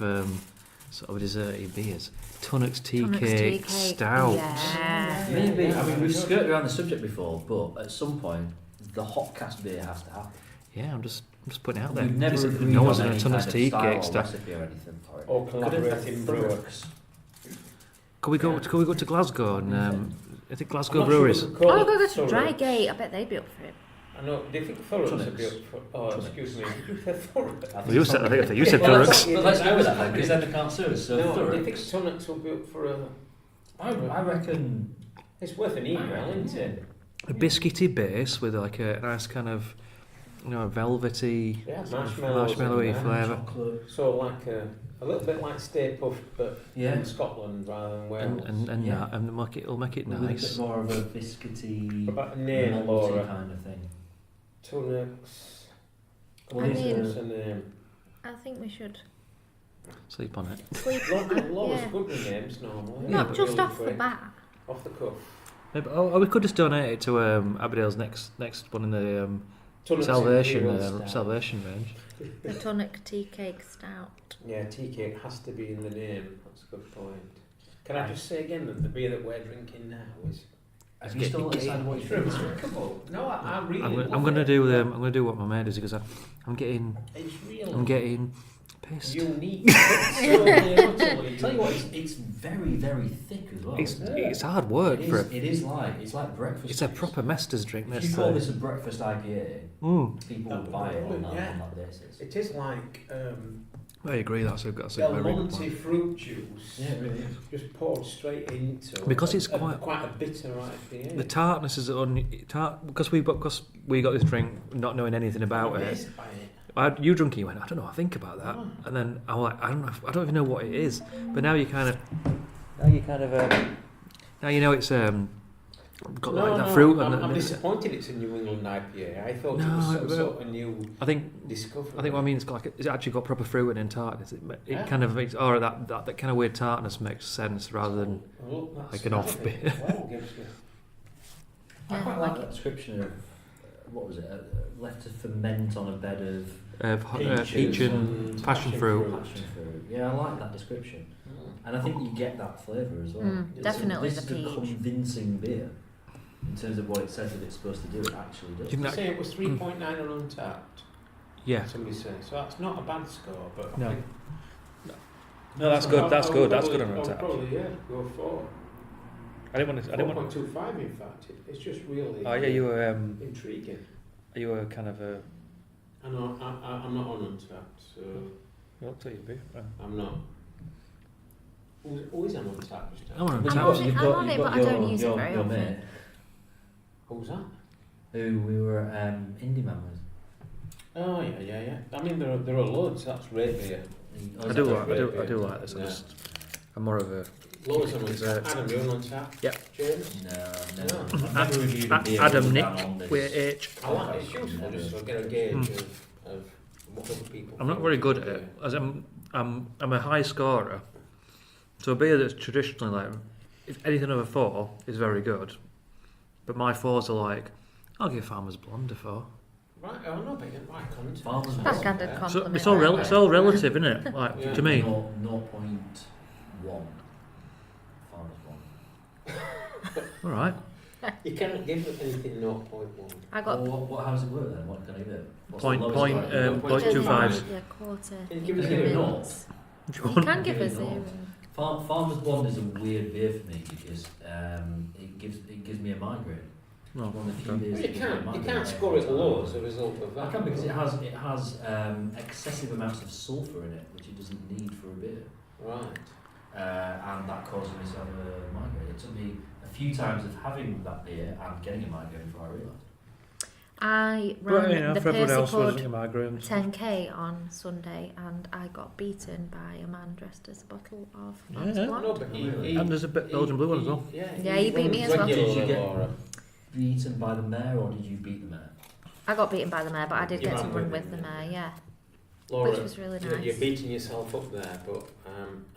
sort of desserty beers. Tunnocks tea cake stout. Yeah. Maybe. I mean, we've skirted around the subject before, but at some point, the Hopcast beer has to happen. Yeah, I'm just putting it out there. We've never This is- agreed no one's on done a any Tunnocks kind of tea style cake or stuff. recipe or anything for it. or Could have collaborating brewers. Thurrock's. Could we go to Glasgow and I think Glasgow I'm not sure breweries? we could call Oh, it go to Thurrock. Drygate. I bet they'd be up for it. I know. Do you think Thurrock's would be up Tunnocks. for? Oh, excuse me. Did you say Thurrock? Well, you said, I think you said Well, Thurrock's. let's go with that then, because then they can't sue us. So No, do you Thurrock's. think Tunnocks will be up for a? I reckon. It's worth an email, isn't it? A biscuity base with like a nice kind of, a velvety, Yeah, sort of marshmallows marshmallowy in there. flavour. Chocolate. So like a little bit like Stay Puft, but Yeah. in Scotland rather than Wales. And Yeah. it'll make it With a nice. bit more of a biscuity, What about a name, malty Laura? kind of thing. Tunnocks. What I is mean- it? What's a name? I think we should Sleep on it. sleep on that. Laura's Yeah. good with names normally. Not But just really off the quick. bat. Off the cuff. Maybe, we could just donate it to Aberdale's next one in the Tunnocks Salvation Imperial Stout. Salvation range. The tonic tea cake stout. Yeah, tea cake has to be in the name. That's a good point. Can I just say again that the beer that we're drinking now is Have you still decided what it's you're drinking? remarkable. No, I really I'm love gonna it. do what my mate does because I'm getting It's really pissed. unique. Totally, utterly Tell you what, unique. it's very, very thick as well. It's isn't it? it's hard work It for is, it. it is like breakfast. It's a juice. proper master's drink. If This. you call this a breakfast IPA, people That will would buy be it on good, that, yeah. on that basis. It is like I agree. That's a Del very good Monte point. fruit juice. Yeah, it really is. Just poured straight into Because it's quite quite- a bitter IPA. The tartness is because we got this drink not knowing anything about it. Amazed by it. You drunk it, you went, I don't know, I think about that, and then I'm like, I don't even know what it is. But now you kind of now you know it's got like that fruit I'm, and I'm the, disappointed it's a New England IPA. I thought No, it was some well, sort of new I think discovery. what I mean it's got like it's actually got proper fruit and tartness. It Yeah. kind of makes that kind of weird tartness makes sense rather than Well, that's like an off relevant. bit. Well, gives you- I Yeah, quite I like like that it. description of what was it? Left to ferment on a bed of peach and passion fruit. passion fruit. Yeah, I like that description, and I think you get that flavour as well. Mm, It's definitely this the is a peach. convincing beer in terms of what it says that it's supposed to do. It actually does. You You know- say it was 3.9 on Untapped. Yeah. Somebody said so. That's not a bad score, but No. I think No, that's good. That's good. That's good on I'll tap. probably go for I didn't want to. 4.25. In fact, it's just really Oh yeah, you were. intriguing. You were kind of a. I know I'm not on Untapped, so I'll tell you a bit. I'm not. Who is on Untapped? Just I'm on Well, Untapped. you've I'm got- on you've it, got but I don't your- use it your- very your often. mate, Who's that? who we were indie man with. Oh yeah. I mean there are loads. That's rare beer. I do like this. I'm more of a. Loads on Dessert. Untapped. Adam, you're on Untapped. Yep. James. No. No. I've never reviewed a beer Adam with Nick that on this. with H. I like it's useful just to get a gauge of what other people. I'm not think very is good a at it. beer. As I'm a high scorer. So a beer that's traditionally like, if anything over 4 is very good, but my 4s are like, I'll give Farmer's Blonde a 4. Right, oh no, but in my context. Farmers That's Blonde. kind of Yeah. So compliment. it's all that, it's yeah. all relative, isn't it? Like Yeah. to me. 0.1. Farmers Blonde. All right. You cannot give it anything 0.1. I got How does it work then? What can I give it? What's Point- the lowest point, value? um, point 0.25. Yeah, quarter. Can you give us a Minutes. note? If you You want. can give Give a it a note. 0. Farmers Blonde is a weird beer for me because it gives me a migraine. No, It's one of the few okay. beers Well, that gives me a you migraine can't every score it time. low as a result of that. I can because it has excessive amounts of sulphur in it, which it doesn't need for a beer, Right. and that causes me to have a migraine. It took me a few times of having that beer and getting a migraine before I realised. I But ran the for everyone else, Percy wasn't migrants. 10k on Sunday, and I got beaten by a man dressed as a bottle of Fanta Yeah. Blonde. No, but And there's a bit Belgian blue one as well. Yeah, he beat me as well. Did you Regular, get Laura. beaten by the mayor or did you beat the mayor? I got beaten by the mare, but I did You get to ran run with with the him, mare, yeah. Laura, Which was really nice. You're beating yourself up there, but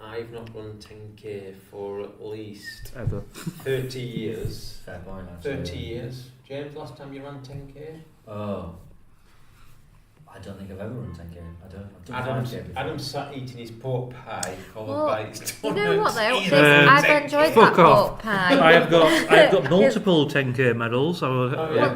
I've not run 10k for at least Ever. 30 years. Fair point. I'd say. 30 years. James, last time you ran 10k? Oh. I don't think I've ever run 10k. I've done 5k before. Adam's sat eating his pork pie followed Well, by his You know what though? donuts. I've enjoyed that Fuck off. pork pie. I've got multiple 10k medals. Oh, Well, yeah.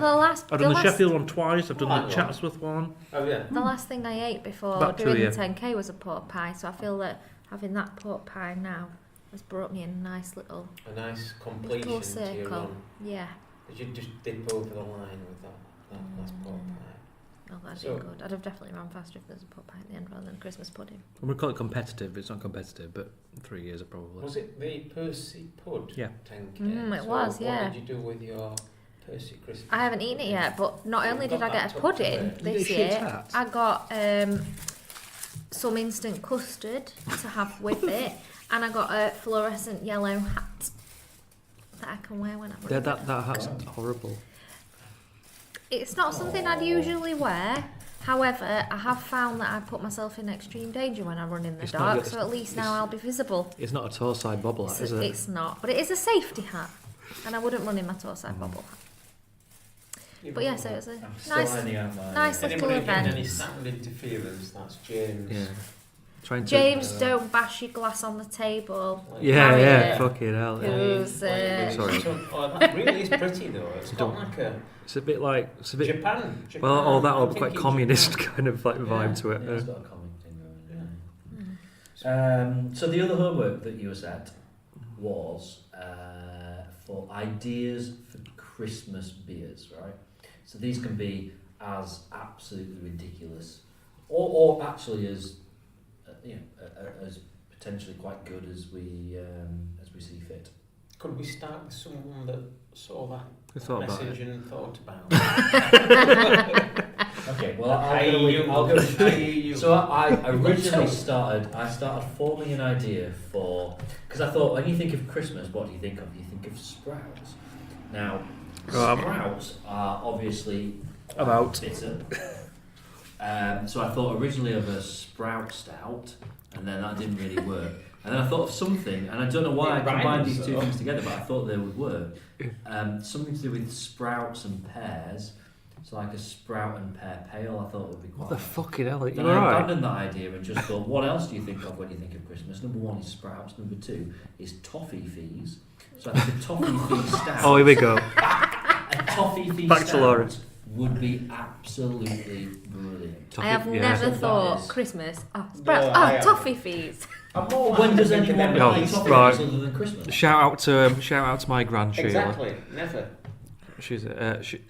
I've done the Sheffield one twice. I've done Oh, the Chatsworth one. Oh, yeah. The last thing I ate before About 2 doing the years. 10k was a pork pie, so I feel that having that pork pie now has brought me in a nice little A nice completion to your circle. run. Yeah. Did you just dip over the line with that last pork pie? Oh, that'd So- be good. I'd have definitely run faster if there was a pork pie at the end rather than Christmas pudding. I'm going to call it competitive. It's not competitive, but 3 years probably. Was it the Percy Pud? Yeah. 10k? It was, yeah. What did you do with your Percy Christmas? I haven't eaten it yet, but not So only you've did I got get that a tucked pudding away. Did this you get a shit year, hat? I got some instant custard to have with it, and I got a fluorescent yellow hat that I can wear when I'm Yeah, running. that hat's horrible. It's not something I'd usually wear. However, I have found that I put myself in extreme danger when I run in the It's not dark, good. so at least now I'll be visible. It's not a toe-side bobble hat, is it? It's not, but it is a safety hat, and I wouldn't run in my toe-side bobble hat. But yeah, so it's a I'm still nice, finding out my... nice little Anybody getting any event. sound interference? That's James. Yeah. Trying to. James, don't bash your glass on the table. Yeah, Harriet, yeah, fucking hell. Yeah. Who's Sorry. Oh, that really is pretty though. It's got Don't- like a It's a bit like. It's a bit. Japan. Well, all that I'm old quite thinking communist Japan. kind of like vibe to it. Yeah, it's got a common thing going on. So the other homework that you set was for ideas for Christmas beers, right? So these can be as absolutely ridiculous, or actually as as potentially quite good as we see fit. Could we start with someone that saw that We thought about message it. and thought about it? Okay, well I'll go. So I originally started forming an idea for, because I thought when you think of Christmas, what do you think of? You think of sprouts. Now, sprouts are obviously About. bitter. So I thought originally of a sprout stout, and then that didn't really work. And then I thought of something, and I don't know why I combined these two things together, but I thought they would work. Something to do with sprouts and pears. So like a sprout and pear pale, I thought would be quite What the nice. fucking hell? Then You're I right. abandoned that idea and just thought, what else do you think of when you think of Christmas? Number one is sprouts. Number two is toffee fees. So I think a toffee fee stout. Oh, here we go. A toffee fee Back to Laura. stout would be absolutely brilliant. I have Yeah. never So thought that is- Christmas. Oh, sprouts. No, I Toffee fees. When does anyone No, buy toffee right. fees other than Christmas? Shout out to my grand Sheila. Exactly. Never. She's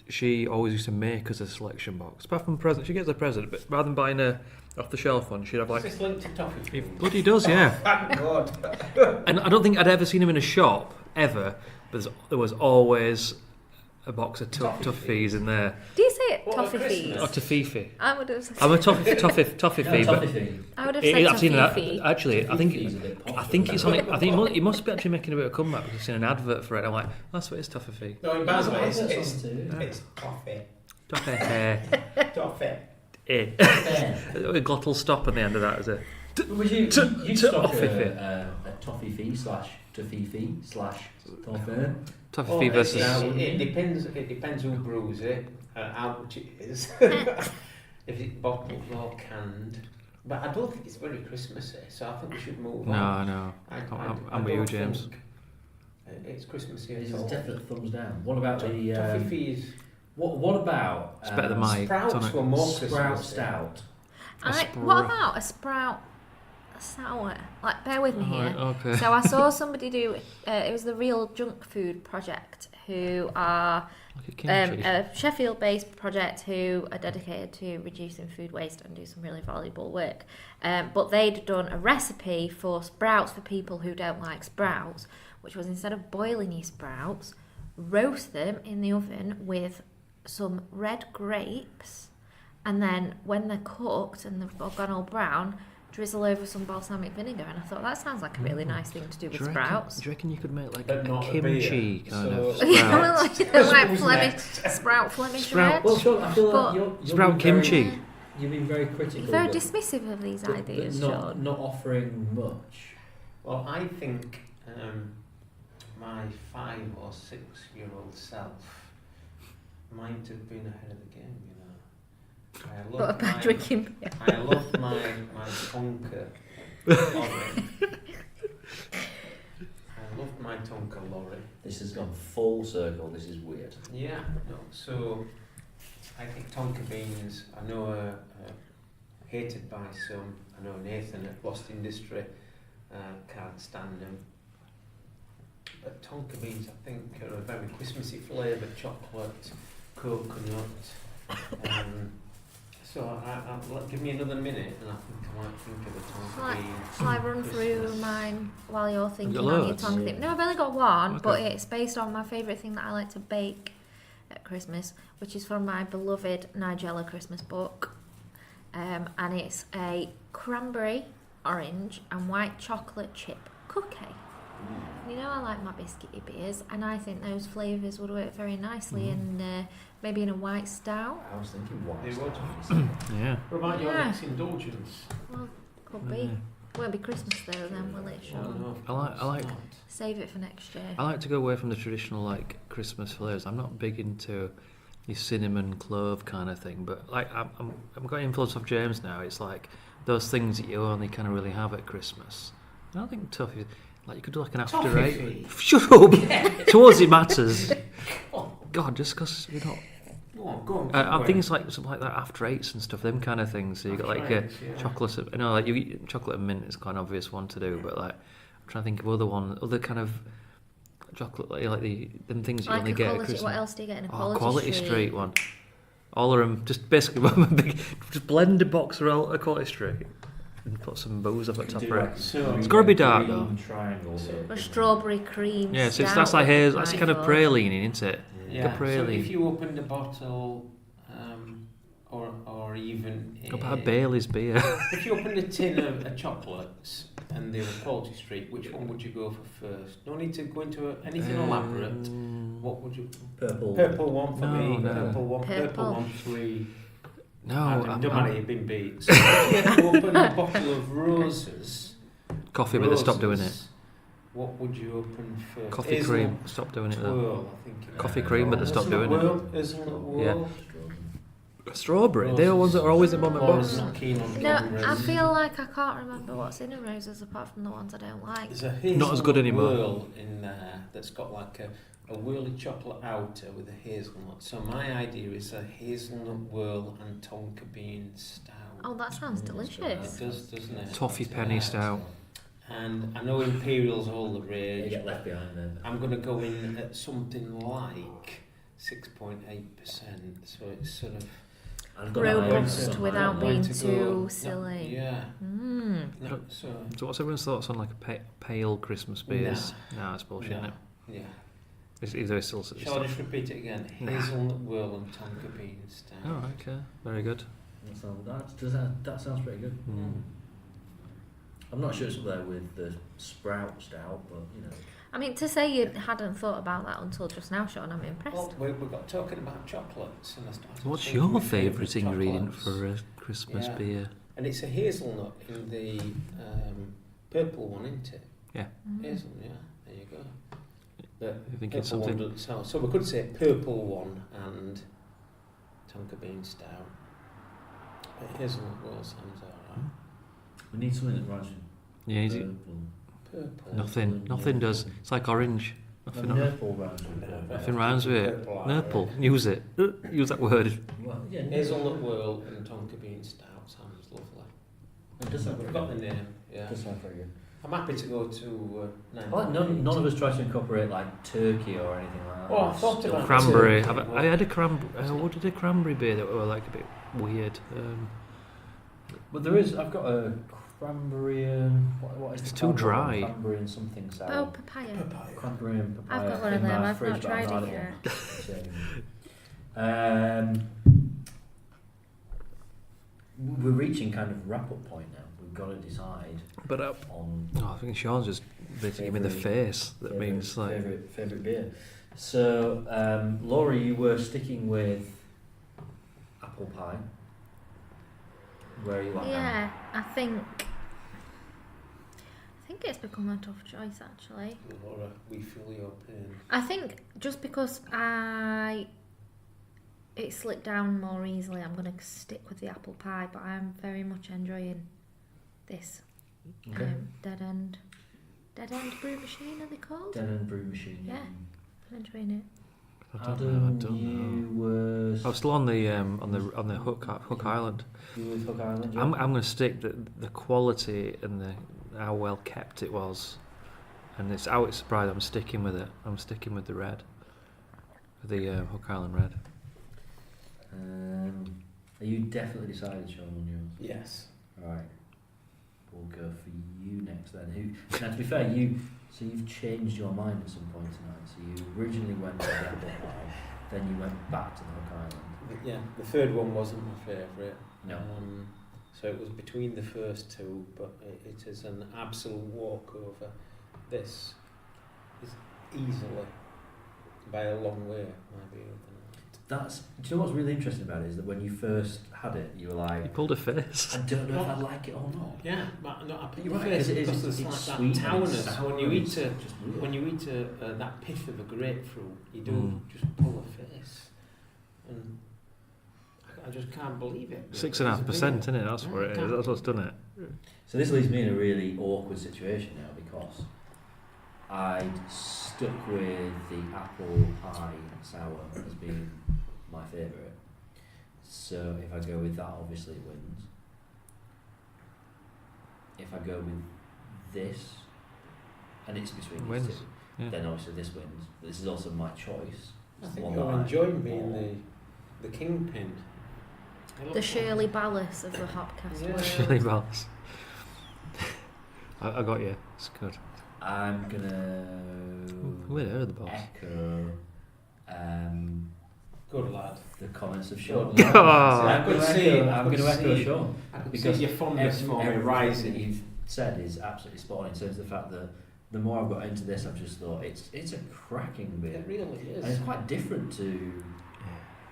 she always used to make us a selection box. Apart from present, she gets a present, but rather than buying a off the shelf one, she'd have Is like. this linked to toffee? He bloody does, yeah. Thank God. And I don't think I'd ever seen him in a shop ever. But there was always a box of toffees in there. Do you say it? What, Toffee at fees. Christmas? Oh, toffee. I would have said. I'm a toffee No, fee, toffee but fee. I would have said I've seen toffee that. fee. Actually, I Toffee fees think are a bit I popular. think it's on it. I think he must be actually making a bit of a comeback because I've seen an advert for it. I'm like, that's what it is, toffee fee. No, in Basel, I've heard it's some too. toffee. Toffee. Toffee. Fair. A glottal stop at the end of that, is it? Would you stock toffee fee. a toffee fee / toffee fee / toffee? Toffee Oh, fee versus. it depends. It depends who brews it and how much it is. If it's bottled or canned. But I don't think it's very Christmassy, so I think we should move on. No. I I'm with you, don't James. think it's Christmassy This at is all. definite thumbs down. What about the Toffee fees. what about It's better than my Sprouts tonic. were more sprout Christmassy. stout? What about a sprout sour? Like, bear with me here. Right, okay. So I saw somebody do. It was the Real Junk Food Project, who are a Sheffield-based project who are dedicated to reducing food waste and do some really valuable work. But they'd done a recipe for sprouts for people who don't like sprouts, which was instead of boiling your sprouts, roast them in the oven with some red grapes, and then when they're cooked and they've gone all brown, drizzle over some balsamic vinegar. And I thought that sounds like a really nice thing to do with sprouts. Do you reckon you could make like But a not a kimchi beer. kind So- of Yeah, sprout? like Flemish sprout Flemish red. Well, sure, I feel But- like you're Sprout being kimchi. Very, you've been very critical. Very but- dismissive of these but ideas, not, Sean. not offering much. Well, I think my 5 or 6 year old self might have been ahead of the game, you know. I But loved about my, drinking beer. I loved my Tonka lorry. I loved my Tonka lorry. This has gone full circle. This is weird. Yeah, no, so I think Tonka beans, I know are hated by some. I know Nathan at Lost Industry can't stand them. But Tonka beans, I think, are a very Christmassy flavour, chocolate, coconut. So give me another minute and I think I might think of a Tonka bean. Shall I run through mine while you're thinking got on your loads? tongue thing? No, I've only got one, Okay. but it's based on my favourite thing that I like to bake at Christmas, which is from my beloved Nigella Christmas book. And it's a cranberry, orange and white chocolate chip cookie. You know, I like my biscuity beers, and I think those flavours would work very nicely in maybe in a white stout. I was thinking what? They would. Yeah. What about your Yeah. next indulgence? Well, could be. Won't be Christmas though, then, will it, Sean? Oh, no, I like Save it for next year. I like to go away from the traditional like Christmas flavours. I'm not big into your cinnamon clove kind of thing, but like I'm got influence of James now. It's like those things that you only kind of really have at Christmas. I don't think toffee. Like you could do like an after eight. Shut up. Towards it matters. God, just because you're not. Go on. I'm thinking it's like something like that after eights and stuff. Them kind of things. So you got like After eights, yeah. chocolate. You know, like you eat chocolate and mint is quite an obvious one to do, but like I'm trying to think of other kind of chocolate like them things you Like only a get at quality, Christmas. what else do you get in a Quality Street one. All of them, just basically just blend a box around a Quality Street and put some booze up at top of it. So It's gotta be dark, though. Triangle. Or strawberry cream. Yeah, so stout that's like haze. would be That's my kind of favourite. praline, isn't it? Yeah. Like a So praline. if you opened a bottle, or even What about a Bailey's beer? if you opened a tin of chocolates and they were Quality Street, which one would you go for first? No need to go into anything elaborate. What would you? Purple. Purple one for me. No. Purple one. Purple Purple. one 3. No, Don't matter, you've been beat. So if you open a bottle of roses, coffee, but they stopped doing it. what would you open first? Coffee Hazelnut cream, stop doing it though. Twirl, I think. it Coffee is. cream, but they stopped doing it. Hazelnut Yeah. whirl. Strawberry, they're the ones that are always in my Laura's box. not keen on No, strawberries. I feel like I can't remember what's in a roses apart from the ones I don't like. There's a hazelnut Not as good anymore. whirl in there that's got like a whirly chocolate outer with a hazelnut. So my idea is a hazelnut whirl and tonka bean stout. Oh, that sounds It delicious. does, doesn't it? Toffee penny Yeah. stout. And I know Imperial's all the You rage. get left behind there. I'm going to go in at something like 6.8%. So it's sort of I've got an idea Robust for without something being like to too go- silly. Yeah. Mm. No, so So what's everyone's thoughts on like a pale Christmas beers? No, it's bullshit, isn't it? yeah. It's either still. Shall I just repeat it again? Nah. Hazelnut whirl and tonka bean stout. Oh, okay, very good. that sounds pretty good. Mm. I'm not sure it's up there with the sprout stout, but you know. I mean, to say you hadn't thought about that until just now, Sean, I'm impressed. Well, we got talking about chocolates, and I started. What's thinking your my favourite ingredient chocolates. for a Christmas Yeah. beer? And it's a hazelnut in the purple one, isn't it? Yeah. Hazelnut, yeah. There you go. The I think it's purple one something. doesn't sound. So we could say purple one and tonka bean stout. But hazelnut whirl sounds alright. We need something that rhymes with Yeah, is it? purple. Purple. Nothing does. It's like orange. Nothing. Nurple rhymes with purple. Nothing rhymes with it. Purple, Nurple. Use it. Use that word. Well, yeah, Hazelnut whirl and tonka bean stout sounds lovely. It does sound We've very got good. the name. Yeah. It does sound very good. I'm happy to go to. None of us try to incorporate like turkey or anything like that. Oh, I thought Still- about Cranberry. Turkey. I had a cranberry. What did a cranberry beer that were like a bit weird? But there is. I've got a cranberry. What is It's the too powder one? dry. Cranberry and something sour. Oh, papaya. Cranberry and papaya. I've got one of in them. my I've fridge, not but tried I've it had yet. one. We're reaching kind of wrap-up point now. We've got to decide But on I think Sean's just basically giving me the face. That means like favourite beer. So, Laurie, you were sticking with apple pie. Where are you at now? Yeah, I think it's become a tough choice actually. Laura, we feel your pain. I think just because it slipped down more easily, I'm going to stick with the apple pie, but I'm very much enjoying this. Okay. Dead End Brew Machine, are they called? Dead End Brew Machine. Yeah. I'm enjoying it. I don't know. You were. I was still on the Hook Island. You were with Hook Island. Yeah? I'm going to stick the quality and how well kept it was, and it's out. It's surprised. I'm sticking with it. I'm sticking with the red, the Hook Island red. Are you definitely decided, Sean, on yours? Yes. All right. We'll go for you next then. Now, to be fair, you've changed your mind at some point tonight. So you originally went to the apple pie, then you went back to the Hook Island. Yeah, the third one wasn't my favourite. No. So it was between the first two, but it is an absolute walkover. This is easily, by a long way, my beer of the night. Do you know what's really interesting about it is that when you first had it, you were like, You pulled a face. I don't know if I like it or not. Yeah, but no, I put You're the right, face because because it's there's like sweet that and it's towness. sour When you and eat it's just weird. when you eat that pith of a grapefruit, you do just pull a face, and I just can't believe it. 6.5%, isn't it? That's what it is. That's what's done it. So this leaves me in a really awkward situation now because I'd stuck with the apple pie sour as being my favourite. So if I go with that, obviously it wins. If I go with this, and it's between Wins. these two, Yeah. then obviously this wins. This is also my choice. I It's think one you're that I enjoying being bought. the kingpin. The Shirley Ballas of the Hopcast Yeah. world. Shirley Balls. I got you. It's good. I'm gonna We'd heard of the balls. echo Good lad. the comments of Sean. Good Oh. I'm Good going to seeing, echo, I'm good going to echo seeing. Sean. I could Because see your fondness for me everything that rising. you've said is absolutely spot on in terms of the fact that the more I've got into this, I've just thought it's a cracking beer. It really is. And it's quite different to.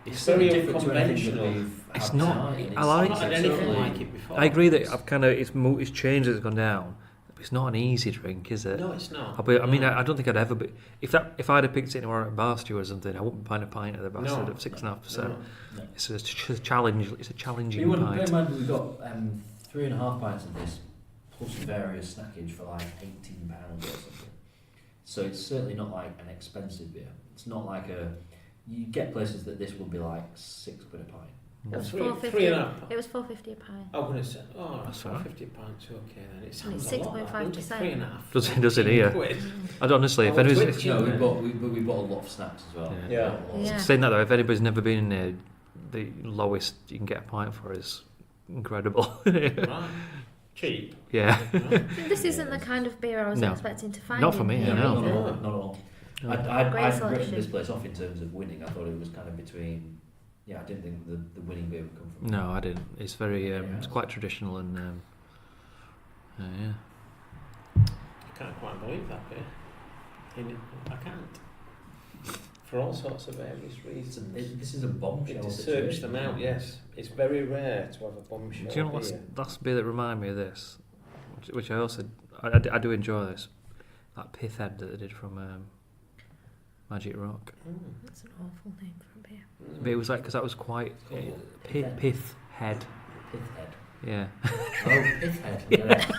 It's certainly very different to anything that unconventional. we've It's had not- tonight, and I like I've not it. had anything totally- like it before. I agree that I've kind of it's changed as it's gone down. But it's not an easy drink, is it? No, it's not. I mean, I don't think I'd ever be if I'd have picked it anywhere at Barstew or something. I wouldn't find a pint of the bastard No. of 6.5%. No. It's a challenge. It's a challenging You wouldn't bear pint. in mind we've got 3.5 pints of this plus various snackage for like £18 or something. So it's certainly not like an expensive beer. It's not like you get places that this would be like £6 a pint. It was Three £4.50. and a half. It was £4.50 a pint. I wouldn't say, oh, That's that's all right. 50 pounds, okay then. It And sounds it's a lot. 6.5%. 3.5. Does it here? Quid. I'd honestly, if Oh, anybody's Twitch, No, yeah. we bought a lot of snacks as well. Yeah. Yeah. saying that though, if anybody's never been in there, the lowest you can get a pint for is incredible. Right. Cheap. Yeah. Right. This isn't the kind of beer I was No. expecting to find. Not for in me, here no. Not at all. either. Not at all. No. I'd Great written selection. this place off in terms of winning. I thought it was kind of between. Yeah, I didn't think the winning beer would come from. No, I didn't. It's very, it's quite traditional and yeah. I can't quite believe that bit. I can't. For all sorts of various reasons. This is a bombshell. To search situation. them out, yes. It's very rare to have a bombshell Do you know what's beer. last beer that reminded me of this, which I also I do enjoy this, that pith head that they did from Magic Rock. That's an awful name for a beer. But it was like because that was quite pith head. Pith head. Yeah, Oh, pith head. Yeah.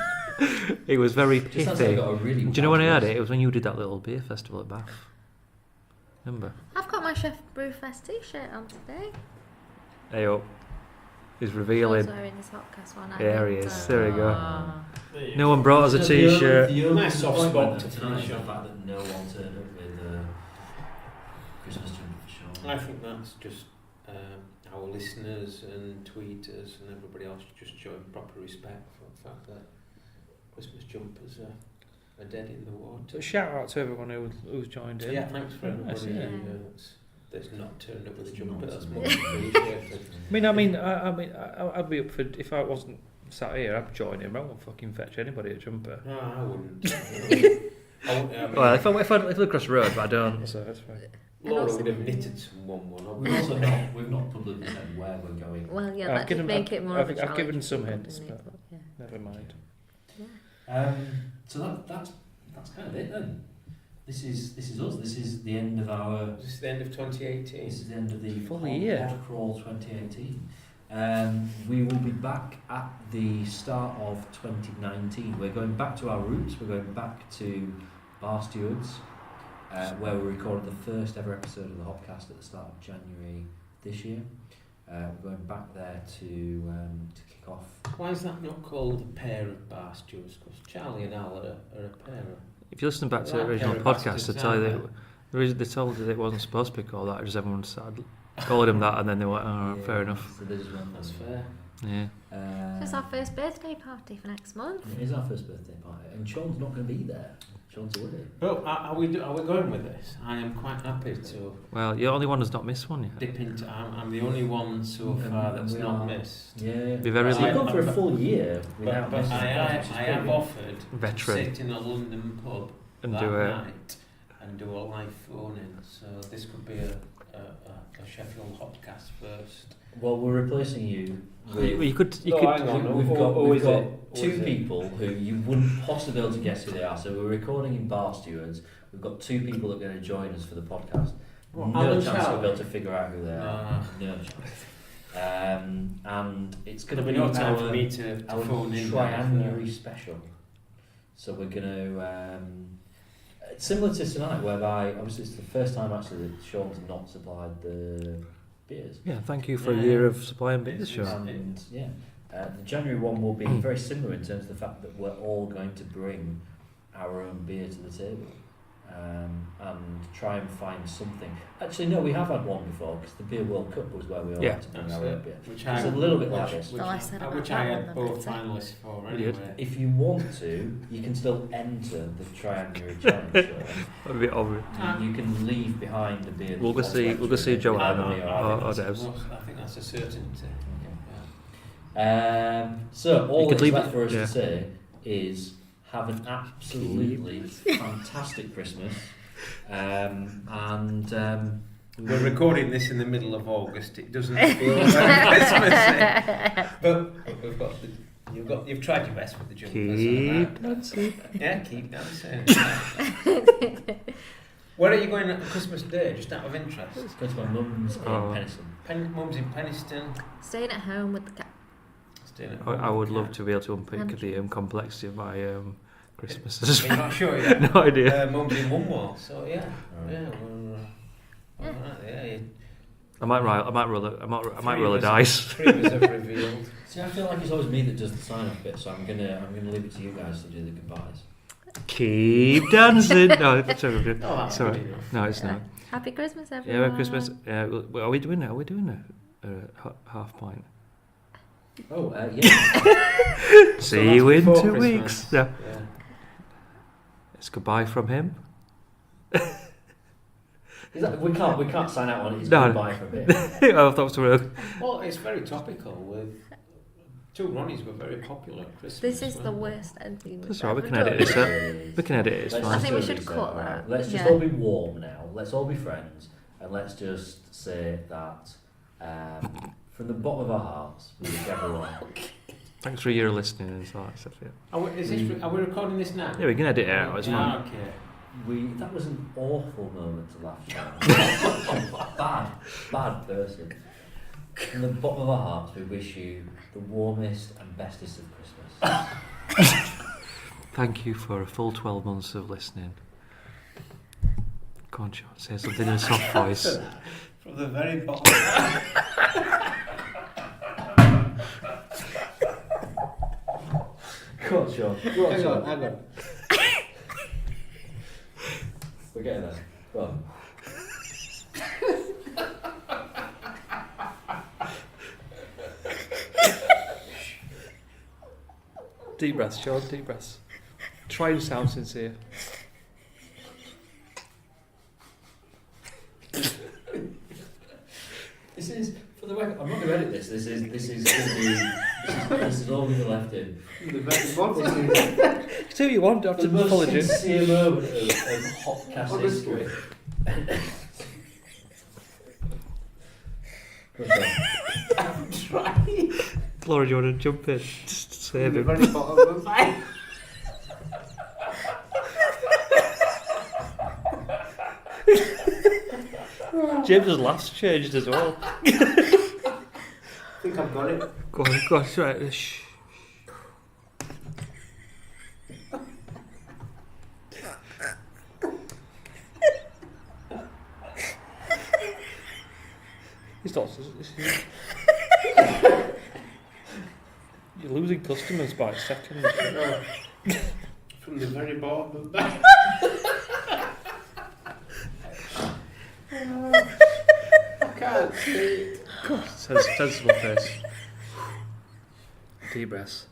it was very Just sounds like pithy. got a really Do you know when I bad had it? taste. It was when you did that little beer festival at Bath. Remember? I've got my Chef Brewfest t-shirt on today. Hey up. He's I was revealing. wearing this Hopcast one. There he is. There we go. There you No go. one brought us a t-shirt. The only Nice soft disappointment spot of to tonight finish is the on. fact that no one turned up with Christmas jumper for Sean. I think that's just our listeners and tweeters and everybody else just showing proper respect for the fact that Christmas jumpers are dead in the water. So shout out to everyone who's joined in. Yeah, thanks for everybody. Yeah. That's that's not turned up with a jumper. That's more appreciated. I mean, I'd be up for if I wasn't sat here. I'd join him. I won't fucking fetch anybody a jumper. No, I wouldn't. Well, if I live across the road, but I don't, so that's fine. Laura would have knitted someone one. We've not publicly said where we're going. Well, yeah, that could make it more of a challenge. I've given some hints, wouldn't but it? Yeah. never mind. So that's kind of it then. This is us. This is the end of our. This is the end of 2018. This is the end of the Full year. Podcrawl 2018. We will be back at the start of 2019. We're going back to our roots. We're going back to Bar Stewards, where we recorded the first ever episode of the Hopcast at the start of January this year. We're going back there to kick off. Why is that not called a pair of bar stewards? Because Charlie and Al are a pair of... If you listen back to the original podcast, they tell you they told us it wasn't supposed to be called that. Just everyone started calling him that, and then they were like, "Oh, yeah, fair enough." So there's one. That's fair. Yeah. It's our first birthday party for next month. It is our first birthday party, and Sean's not going to be there. Sean's away. Well, are we going with this? I am quite happy to. Well, you're the only one who's not missed one yet. Dip into. I'm the only one so far that's not missed. Yeah. Be very. So you've gone for a full year But without missing. I have offered Veteran. to sit in a London pub And that do it. night and do a live phone in. So this could be a Sheffield Hopcast first. Well, we're replacing you. You could. We've got two people who you wouldn't possibly be able to guess who they are. So we're recording in Bar Stewards. We've got two people that are going to join us for the podcast. No chance you'll be able to figure out who they are. No chance. And it's going to be no time for me to our phone in. triannuary special. So we're going to similar to tonight, whereby obviously it's the first time actually that Sean's not supplied the beers. Yeah, thank you for a year of supplying beers, Sean. And the January one will be very similar in terms of the fact that we're all going to bring our own beer to the table and try and find something. Actually, no, we have had one before because the Beer World Cup was where we all had to bring our own beer. Which it's a little bit like this. Which I had both finalists for anyway. If you want to, you can still enter the triannuary challenge. A bit obvious. You can leave behind the beer. We'll go see Joanne or Debs. I think that's a certainty. So all that's leave left it- for us yeah. to say is have an absolutely fantastic Christmas, and we're recording this in the middle of August. It doesn't feel very Christmasy, but you've tried your best with the jumpers. Keep dancing. Yeah, keep dancing. Where are you going on Christmas Day? Just out of interest. go to my mum's in Penistone. Mum's in Penistone. Staying at home with the cat. I would love to be able to unpick the complexity of my Christmases. You're not sure yet? No idea. Mum's in Mumwell, so yeah. I might roll a dice. Creamers have revealed. See, I feel like it's always me that does the sign-off bit, so I'm gonna leave it to you guys to do the goodbyes. Keep dancing. No, that's okay. That's sorry. No, it's not. Happy Christmas, everyone. Yeah, Merry Christmas. Are we doing it? Are we doing a half pint? Oh, yeah. See you in 2 Christmas. weeks. Yeah. Yeah. It's goodbye from him. We can't sign out on it. It's No. goodbye from here. I thought it was real. Well, it's very topical. With two Ronnies were very popular at Christmas. This is the weren't worst ending. That's all right. We ever can edit done. this up. We can edit it. It's Let's I fine. think we just should do cut this, that. right? Let's just Yeah. all be warm now. Let's all be friends, and let's just say that from the bottom of our hearts, we wish everyone. Thanks for a year of listening and all that stuff. Yeah. Are we recording this now? Yeah, we can edit it out. It's fine. Okay. That was an awful moment to laugh at. bad person. From the bottom of our hearts, we wish you the warmest and bestest of Christmas. Thank you for a full 12 months of listening. Go on, Sean. Say something in a soft voice. From the very bottom. Go on, Sean. Hang on. We're getting there. Go on. Deep breaths, Sean. Deep breaths. Try and sound sincere. This is for the record. I'm not going to edit this. This is going to be. This is all going to be left in. The very bottom. Do you want after The most apology? sincere moment of Hopcast history. I'm trying. Laura, do you want to jump in? Just to save The him. very bottom of my. James's laugh's changed as well. I think I've got it. Go on, right. Shh. He's not. You're losing customers by seconds. From the very bottom of my. I can't see it. Sensible face. Deep breaths.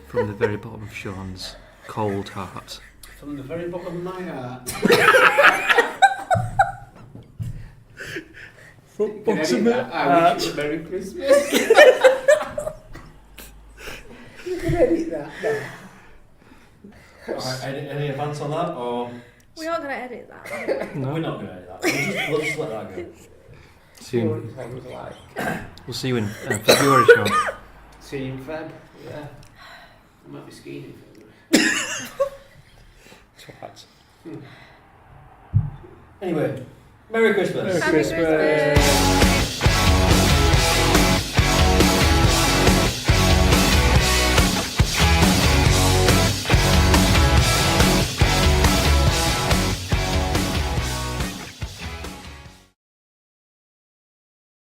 From the very bottom of Sean's cold heart. From the very bottom of my heart. From Can I bottom do of that? I heart. wish you a Merry Christmas. You can edit that now. Alright, any advance on that, or We aren't going to edit that. we're not going to edit that? We'll just let that go. See What you, it sounds like. we'll see you in February, Sean. See you in Feb. Yeah. I might be skiing in February. Twat. Anyway, Merry Christmas. Merry Happy Christmas. Christmas.